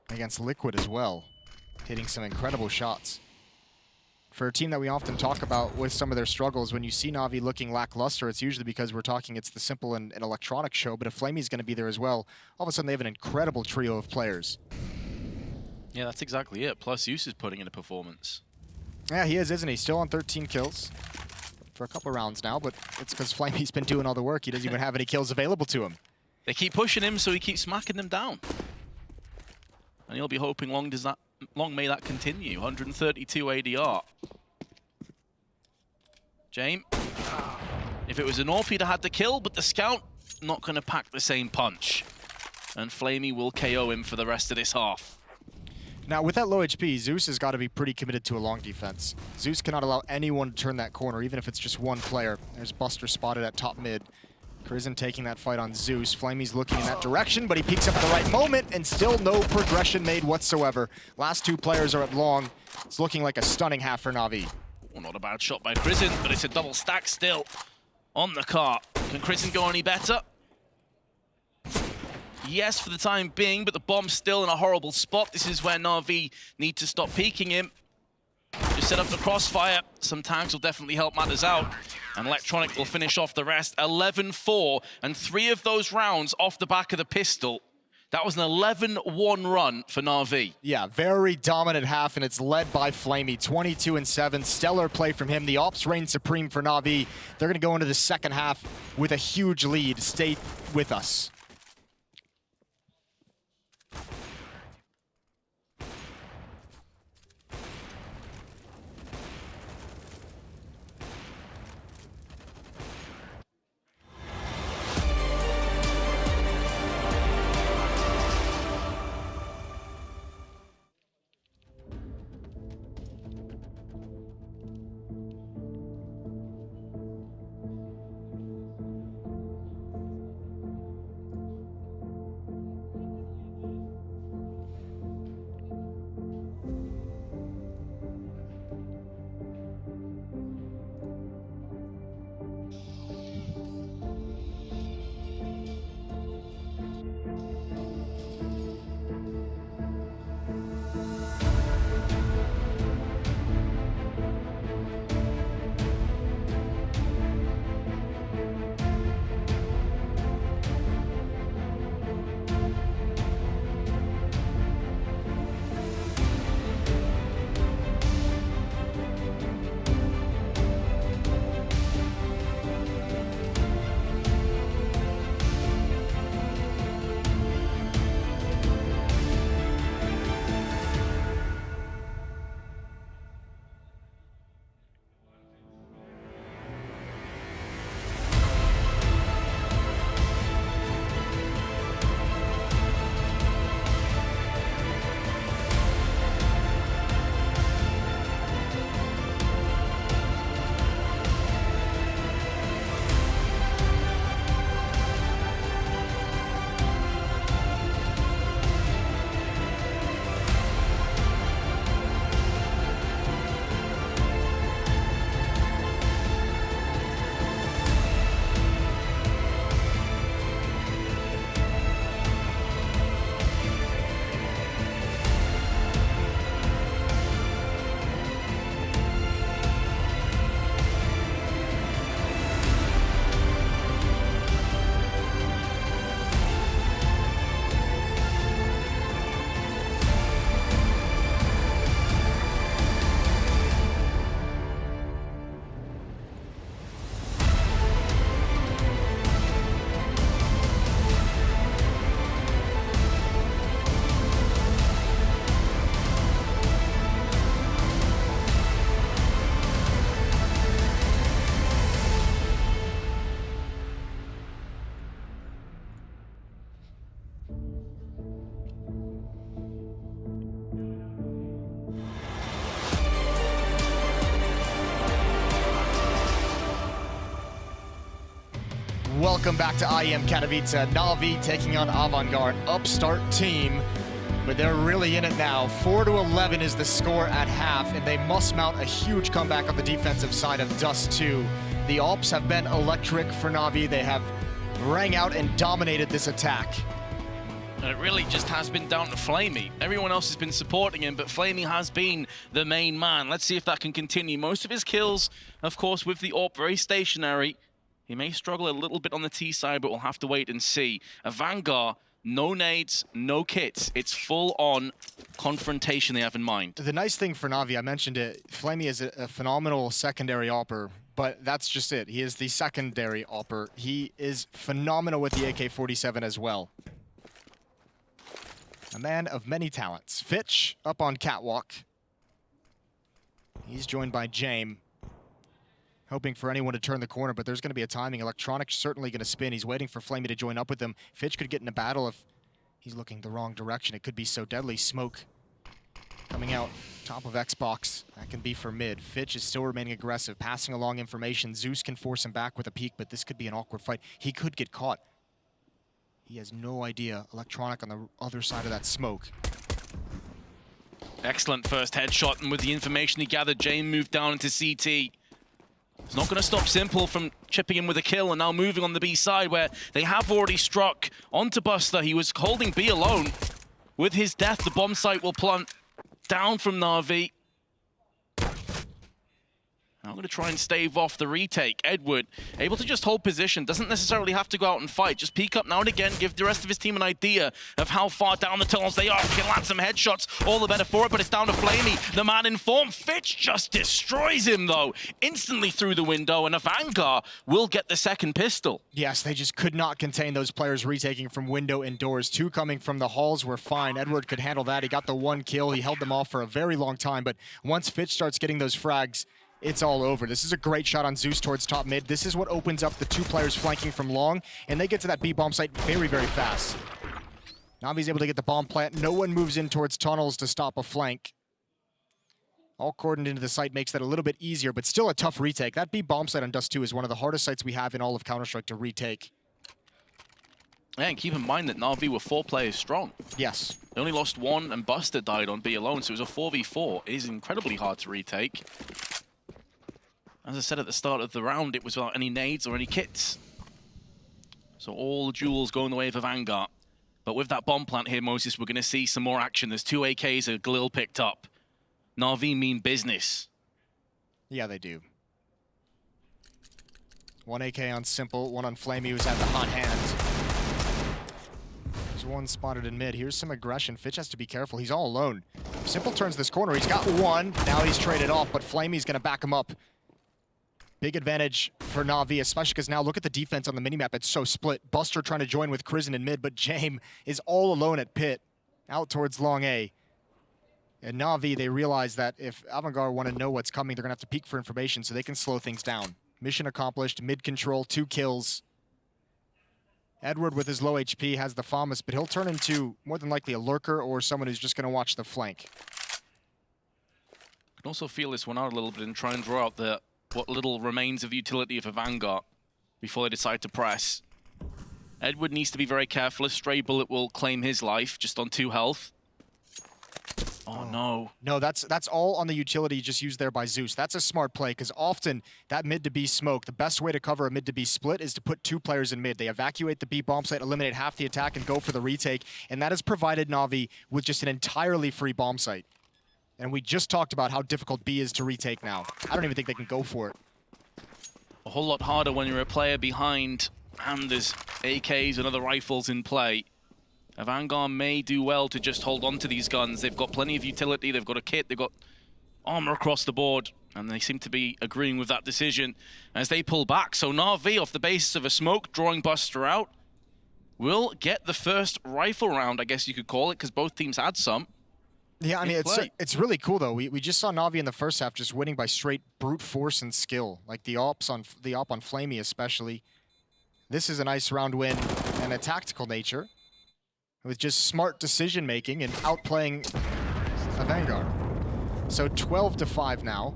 against Liquid as well, hitting some incredible shots. For a team that we often talk about with some of their struggles, when you see NaVi looking lackluster, it's usually because we're talking it's the simple and electronic show, but if Flamey's going to be there as well, all of a sudden they have an incredible trio of players. Yeah, that's exactly it. Plus, Zeus is putting in a performance. Yeah, he is, isn't he? Still on 13 kills for a couple rounds now, but it's because Flamey's been doing all the work. He doesn't even have any kills available to him. They keep pushing him, so he keeps smacking them down. And he'll be hoping long may that continue. 132 ADR. James, if it was an AWP, he'd have had the kill, but the Scout not going to pack the same punch. And Flamey will KO him for the rest of this half. Now, with that low HP, Zeus has got to be pretty committed to a long defense. Zeus cannot allow anyone to turn that corner, even if it's just one player. There's Buster spotted at top mid. Crizzen taking that fight on Zeus. Flamey's looking in that direction, but he peeks up at the right moment, and still no progression made whatsoever. Last 2 players are at long. It's looking like a stunning half for NaVi. Well, not a bad shot by Crizzen, but it's a double stack still on the cart. Can Crizzen go any better? Yes, for the time being, but the bomb's still in a horrible spot. This is where NaVi need to stop peeking him. Just set up the crossfire. Some tags will definitely help matters out. And Electronic will finish off the rest. 11-4, and 3 of those rounds off the back of the pistol. That was an 11-1 run for NaVi. Yeah, very dominant half, and it's led by Flamey, 22-7. Stellar play from him. The Ops reign supreme for NaVi. They're going to go into the second half with a huge lead. Stay with us. Welcome back to IEM Katowice. NaVi taking on AVANGAR, upstart team, but they're really in it now. 4-11 is the score at half, and they must mount a huge comeback on the defensive side of Dust2. The Alps have been electric for NaVi. They have rang out and dominated this attack. And it really just has been down to Flamey. Everyone else has been supporting him, but Flamey has been the main man. Let's see if that can continue. Most of his kills, of course, with the AWP, very stationary. He may struggle a little bit on the T side, but we'll have to wait and see. AVANGAR, no nades, no kits. It's full-on confrontation they have in mind. The nice thing for NaVi, I mentioned it, Flamey is a phenomenal secondary AWPer, but that's just it. He is the secondary AWPer. He is phenomenal with the AK-47 as well. A man of many talents. Fitch up on catwalk. He's joined by James. Hoping for anyone to turn the corner, but there's going to be a timing. Electronic's certainly going to spin. He's waiting for Flamey to join up with him. Fitch could get in a battle if he's looking the wrong direction. It could be so deadly. Smoke coming out top of Xbox. That can be for mid. Fitch is still remaining aggressive, passing along information. Zeus can force him back with a peek, but this could be an awkward fight. He could get caught. He has no idea. Electronic on the other side of that smoke. Excellent first headshot, and with the information he gathered, James moved down into CT. It's not going to stop Simple from chipping in with a kill, and now moving on the B side where they have already struck onto Buster. He was holding B alone. With his death, the bomb site will plant down from NaVi. Now I'm going to try and stave off the retake. Edward, able to just hold position, doesn't necessarily have to go out and fight. Just peek up now and again, give the rest of his team an idea of how far down the tunnels they are. He can land some headshots, all the better for it, but it's down to Flamey, the man in form. Fitch just destroys him, though, instantly through the window, and AVANGAR will get the second pistol. Yes, they just could not contain those players retaking from window and doors. Two coming from the halls were fine. Edward could handle that. He got the one kill. He held them off for a very long time, but once Fitch starts getting those frags, it's all over. This is a great shot on Zeus towards top mid. This is what opens up the two players flanking from long, and they get to that B bomb site very, very fast. NaVi's able to get the bomb plant. No one moves in towards tunnels to stop a flank. All cordoned into the site makes that a little bit easier, but still a tough retake. That B bomb site on Dust2 is one of the hardest sites we have in all of Counter-Strike to retake. Yeah, and keep in mind that NaVi were 4 players strong. Yes. They only lost 1, and Buster died on B alone, so it was a 4v4. It is incredibly hard to retake. As I said at the start of the round, it was without any nades or any kits. So all the jewels going the way of AVANGAR. But with that bomb plant here, Moses, we're going to see some more action. There's 2 AKs a Galil picked up. NaVi mean business. Yeah, they do. 1 AK on Simple, 1 on Flamey, who's had the hot hand. There's 1 spotted in mid. Here's some aggression. Fitch has to be careful. He's all alone. Simple turns this corner. He's got 1. Now he's traded off, but Flamey's going to back him up. Big advantage for NaVi, especially because now look at the defense on the minimap. It's so split. Buster trying to join with Crizzen in mid, but Jame is all alone at pit, out towards long A. And NaVi, they realize that if AVANGAR want to know what's coming, they're going to have to peek for information so they can slow things down. Mission accomplished, mid control, 2 kills. Edward with his low HP has the FAMAS, but he'll turn into more than likely a lurker or someone who's just going to watch the flank. Can also feel this one out a little bit and try and draw out what little remains of utility of AVANGAR before they decide to press. Edward needs to be very careful. A stray bullet will claim his life just on 2 health. Oh, no. No, that's all on the utility just used there by Zeus. That's a smart play, because often that mid to B smoke, the best way to cover a mid to B split is to put 2 players in mid. They evacuate the B bomb site, eliminate half the attack, and go for the retake. And that has provided NaVi with just an entirely free bomb site. And we just talked about how difficult B is to retake now. I don't even think they can go for it. A whole lot harder when you're a player behind and there's AKs and other rifles in play. AVANGAR may do well to just hold on to these guns. They've got plenty of utility, they've got a kit, they've got armor across the board, and they seem to be agreeing with that decision as they pull back. So NaVi, off the basis of a smoke, drawing Buster out, will get the first rifle round, I guess you could call it, because both teams had some. Yeah, I mean, it's really cool, though. We just saw NaVi in the first half just winning by straight brute force and skill, like the op on Flamey especially. This is a nice round win and a tactical nature, with just smart decision-making and outplaying AVANGAR. So 12-5 now.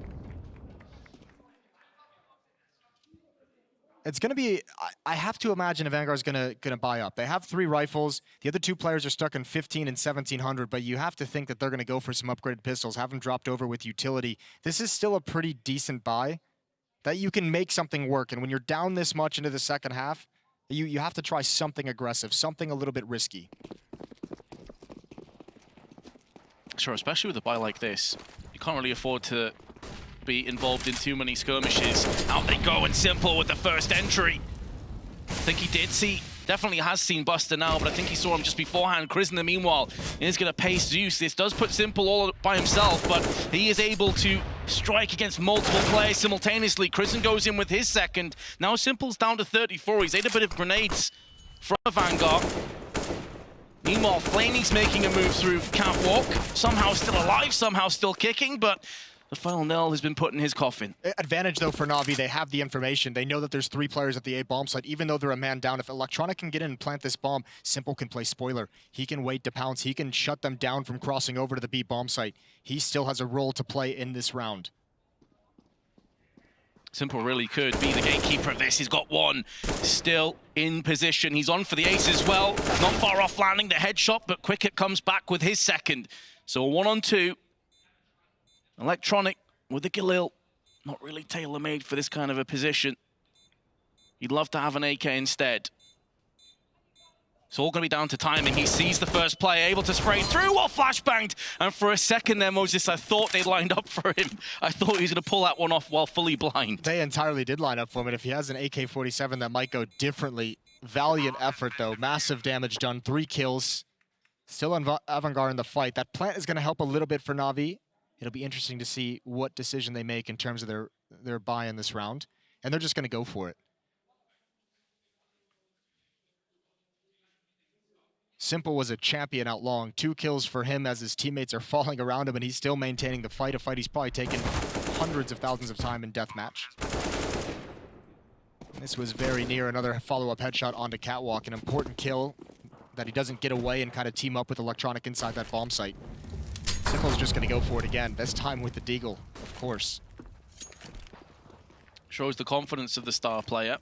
It's going to be, I have to imagine AVANGAR is going to buy up. They have 3 rifles. The other 2 players are stuck in 15 and 1700, but you have to think that they're going to go for some upgraded pistols, have them dropped over with utility. This is still a pretty decent buy that you can make something work. And when you're down this much into the second half, you have to try something aggressive, something a little bit risky. Sure, especially with a buy like this, you can't really afford to be involved in too many skirmishes. Out they go, and Simple with the first entry. I think he did see, definitely has seen Buster now, but I think he saw him just beforehand. Crizzen, meanwhile, is going to pace Zeus. This does put Simple all by himself, but he is able to strike against multiple players simultaneously. Crizzen goes in with his second. Now Simple's down to 34. He's ate a bit of grenades from AVANGAR. Meanwhile, Flamey's making a move through Catwalk. Somehow still alive, somehow still kicking, but the final nail has been put in his coffin. Advantage, though, for NaVi. They have the information. They know that there's 3 players at the A bomb site, even though they're a man down. If Electronic can get in and plant this bomb, Simple can play spoiler. He can wait to pounce. He can shut them down from crossing over to the B bomb site. He still has a role to play in this round. Simple really could be the gatekeeper of this. He's got 1 still in position. He's on for the ace as well. Not far off landing the headshot, but Quicket comes back with his second. So a 1-on-2. Electronic with the Galil. Not really tailor-made for this kind of a position. He'd love to have an AK instead. It's all going to be down to timing. He sees the first play, able to spray through while flashbanged. And for a second there, Moses, I thought they lined up for him. I thought he was going to pull that one off while fully blind. They entirely did line up for him, and if he has an AK-47, that might go differently. Valiant effort, though. Massive damage done. 3 kills. Still AVANGAR in the fight. That plant is going to help a little bit for NaVi. It'll be interesting to see what decision they make in terms of their buy in this round. And they're just going to go for it. Simple was a champion out long. 2 kills for him as his teammates are falling around him, and he's still maintaining the fight, a fight he's probably taken hundreds of thousands of time in deathmatch. This was very near another follow-up headshot onto Catwalk, an important kill that he doesn't get away and kind of team up with Electronic inside that bomb site. Simple's just going to go for it again, this time with the Deagle, of course. Shows the confidence of the star player.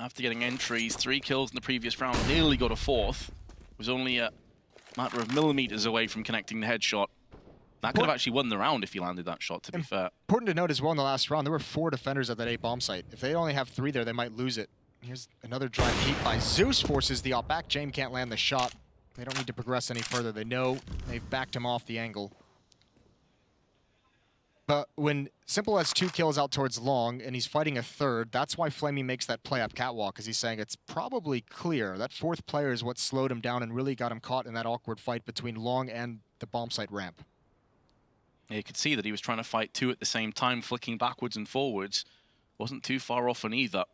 After getting entries, 3 kills in the previous round, nearly got a 4th. Was only a matter of millimeters away from connecting the headshot. That could have actually won the round if he landed that shot, to be fair. Important to note as well in the last round, there were 4 defenders at that A bomb site. If they only have 3 there, they might lose it. Here's another drive peek by Zeus, forces the op back. James can't land the shot. They don't need to progress any further. They know they've backed him off the angle. But when Simple has 2 kills out towards long, and he's fighting a 3rd, that's why Flamey makes that play up Catwalk, because he's saying it's probably clear. That 4th player is what slowed him down and really got him caught in that awkward fight between long and the bomb site ramp. Yeah, you could see that he was trying to fight 2 at the same time, flicking backwards and forwards. Wasn't too far off on either.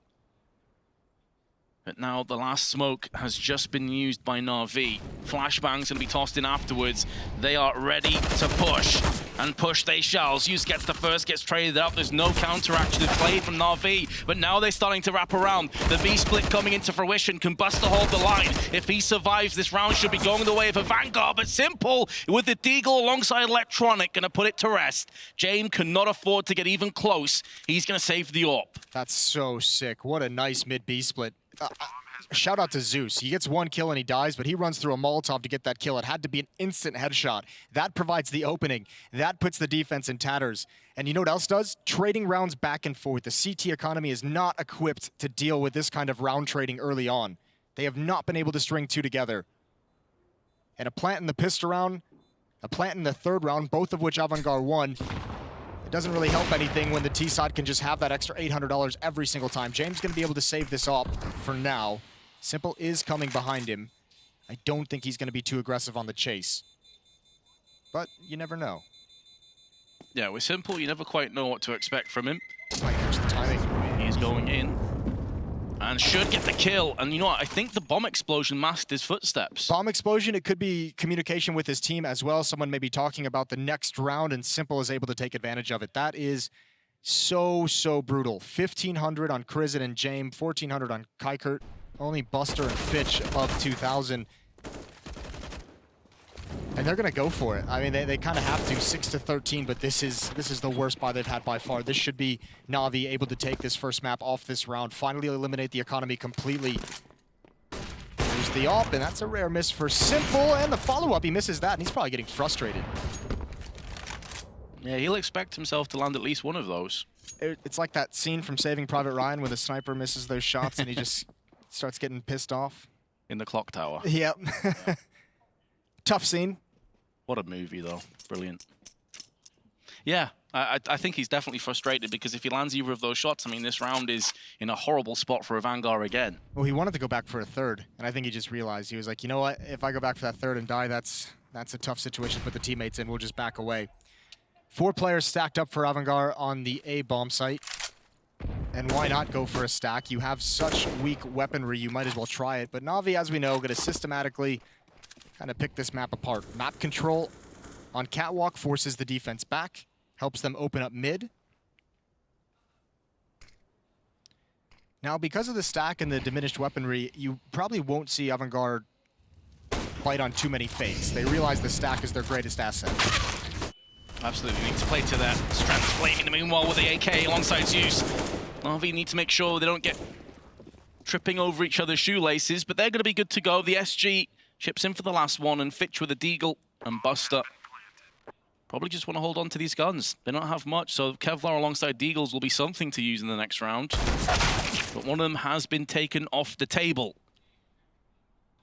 But now the last smoke has just been used by NaVi. Flashbang's going to be tossed in afterwards. They are ready to push. And push they shall. Zeus gets the first, gets traded up. There's no counteraction play from NaVi. But now they're starting to wrap around. The B-split coming into fruition. Can Buster hold the line? If he survives, this round should be going the way of AVANGAR. But Simple, with the Deagle alongside Electronic, going to put it to rest. James cannot afford to get even close. He's going to save the AWP. That's so sick. What a nice mid B-split. Shout out to Zeus. He gets 1 kill and he dies, but he runs through a Molotov to get that kill. It had to be an instant headshot. That provides the opening. That puts the defense in tatters. And you know what else does? Trading rounds back and forth. The CT economy is not equipped to deal with this kind of round trading early on. They have not been able to string 2 together. And a plant in the pistol round, a plant in the 3rd round, both of which AVANGAR won. It doesn't really help anything when the T-side can just have that extra $800 every single time. James going to be able to save this up for now. Simple is coming behind him. I don't think he's going to be too aggressive on the chase. But you never know. Yeah, with Simple, you never quite know what to expect from him. Might catch the timing. He's going in. And should get the kill. And you know what? I think the bomb explosion masked his footsteps. Bomb explosion, it could be communication with his team as well. Someone may be talking about the next round, and Simple is able to take advantage of it. That is so brutal. 1,500 on Krizin and James, 1,400 on Kykert. Only Buster and Fitch above 2,000. And they're going to go for it. I mean, they kind of have to, 6-13, but this is the worst buy they've had by far. This should be NaVi able to take this first map off this round, finally eliminate the economy completely. There's the AWP, and that's a rare miss for Simple, and the follow-up, he misses that, and he's probably getting frustrated. Yeah, he'll expect himself to land at least one of those. It's like that scene from Saving Private Ryan where the sniper misses those shots and he just starts getting pissed off. In the clock tower. Yep. Tough scene. What a movie, though. Brilliant. Yeah, I think he's definitely frustrated because if he lands either of those shots, I mean, this round is in a horrible spot for AVANGAR again. Well, he wanted to go back for a 3rd, and I think he just realized, he was like, you know what, if I go back for that 3rd and die, that's a tough situation to put the teammates in. We'll just back away. 4 players stacked up for AVANGAR on the A bomb site. And why not go for a stack? You have such weak weaponry, you might as well try it. But NaVi, as we know, going to systematically kind of pick this map apart. Map control on Catwalk forces the defense back, helps them open up mid. Now, because of the stack and the diminished weaponry, you probably won't see AVANGAR fight on too many fakes. They realize the stack is their greatest asset. Absolutely need to play to that strength. Flaming the meanwhile with the AK alongside Zeus. NaVi need to make sure they don't get tripping over each other's shoelaces, but they're going to be good to go. The SG chips in for the last one, and Fitch with a Deagle and Buster probably just want to hold on to these guns. They don't have much, so Kevlar alongside Deagles will be something to use in the next round. But one of them has been taken off the table.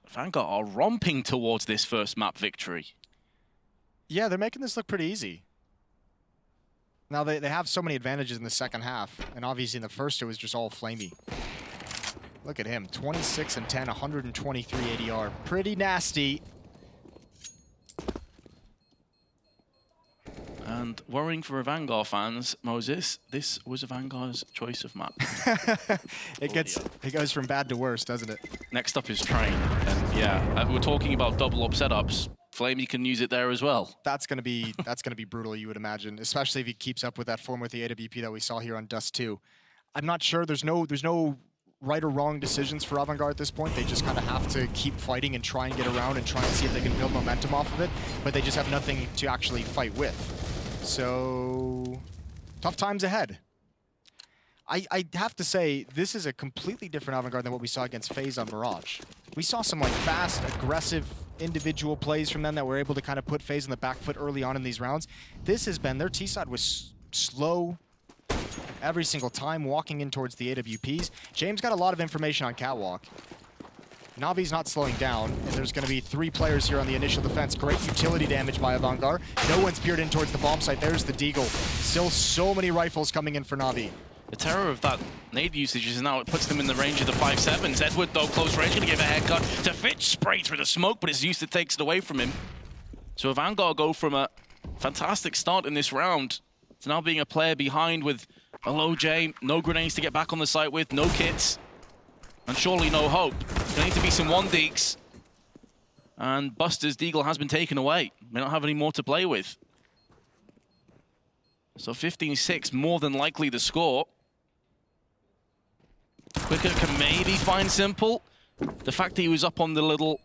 Vanguard are romping towards this first map victory. Yeah, they're making this look pretty easy. Now, they have so many advantages in the second half, and obviously in the first it was just all flamey. Look at him, 26 and 10, 123 ADR. Pretty nasty. And worrying for AVANGAR fans, Moses, this was AVANGAR's choice of map. It goes from bad to worse, doesn't it? Next up is Train. And yeah, we're talking about double up setups. Flamey can use it there as well. That's gonna be brutal, you would imagine, especially if he keeps up with that form with the AWP that we saw here on Dust2. I'm not sure. There's no right or wrong decisions for AVANGAR at this point. They just kind of have to keep fighting and try and get around and try and see if they can build momentum off of it. But they just have nothing to actually fight with. So tough times ahead. I have to say, this is a completely different AVANGAR than what we saw against FaZe on Mirage. We saw some like fast, aggressive individual plays from them that were able to kind of put FaZe in the back foot early on in these rounds. This has been, their T-side was slow every single time, walking in towards the AWPs. James got a lot of information on Catwalk. NaVi's not slowing down, and there's going to be 3 players here on the initial defense. Great utility damage by AVANGAR. No one's peered in towards the bomb site. There's the Deagle. Still so many rifles coming in for NaVi. The terror of that nade usage is now it puts them in the range of the 5-7s. Edward, though, close range, going to give a haircut to Fitch. Sprayed through the smoke, but his use that takes it away from him. So AVANGAR go from a fantastic start in this round to now being a player behind with a low J, no grenades to get back on the site with, no kits, and surely no hope. There need to be some 1-deeks. And Buster's Deagle has been taken away. They don't have any more to play with. So 15-6, more than likely the score. Quicker can maybe find Simple. The fact that he was up on the little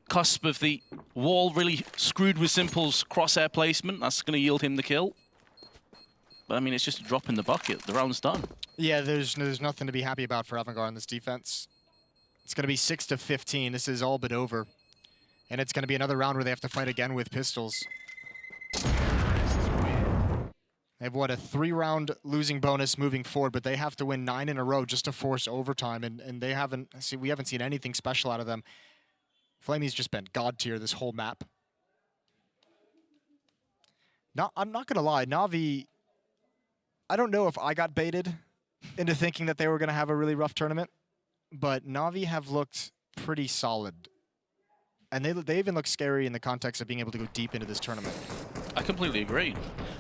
cusp of the wall really screwed with Simple's crosshair placement. That's going to yield him the kill. But I mean, it's just a drop in the bucket. The round's done. Yeah, there's nothing to be happy about for AVANGAR in this defense. It's going to be 6-15. This is all but over. And it's going to be another round where they have to fight again with pistols. They have, what, a 3-round losing bonus moving forward, but they have to win 9 in a row just to force overtime, and they haven't, we haven't seen anything special out of them. Flamey's just been god tier this whole map. Now, I'm not going to lie, NaVi, I don't know if I got baited into thinking that they were going to have a really rough tournament, but NaVi have looked pretty solid. And they even look scary in the context of being able to go deep into this tournament. I completely agree.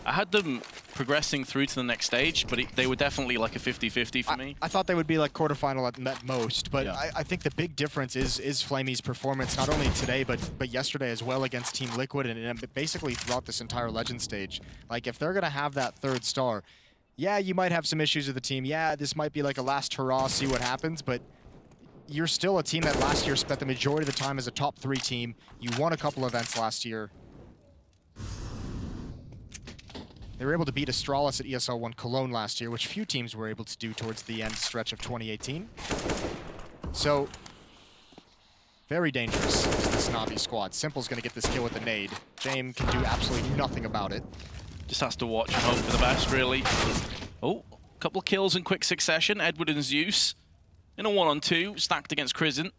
I had them progressing through to the next stage, but they were definitely like a 50-50 for me. I thought they would be like quarterfinal at most, but yeah. I think the big difference is Flamey's performance, not only today, but yesterday as well against Team Liquid, and basically throughout this entire Legend stage. Like, if they're going to have that 3rd star, yeah, you might have some issues with the team. Yeah, this might be like a last hurrah, see what happens, but you're still a team that last year spent the majority of the time as a top 3 team. You won a couple events last year. They were able to beat Astralis at ESL 1 Cologne last year, which few teams were able to do towards the end stretch of 2018. So, very dangerous, this NaVi squad. Simple's going to get this kill with the nade. Jame can do absolutely nothing about it. Just has to watch and hope for the best, really. Oh, a couple of kills in quick succession. Edward and Zeus in a 1-on-2, stacked against Crisant.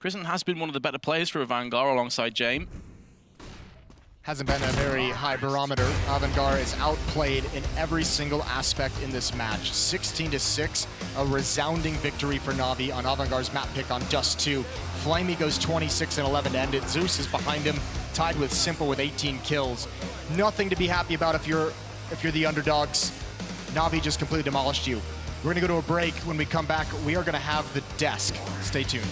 Crisant has been one of the better players for AVANGAR alongside Jame. Hasn't been a very high barometer. AVANGAR is outplayed in every single aspect in this match. 16-6, a resounding victory for NaVi on AVANGAR's map pick on Dust2. Flamey goes 26-11 to end it. Zeus is behind him, tied with Simple with 18 kills. Nothing to be happy about if you're the underdogs. NaVi just completely demolished you. We're gonna go to a break. When we come back, we are gonna have the desk. Stay tuned.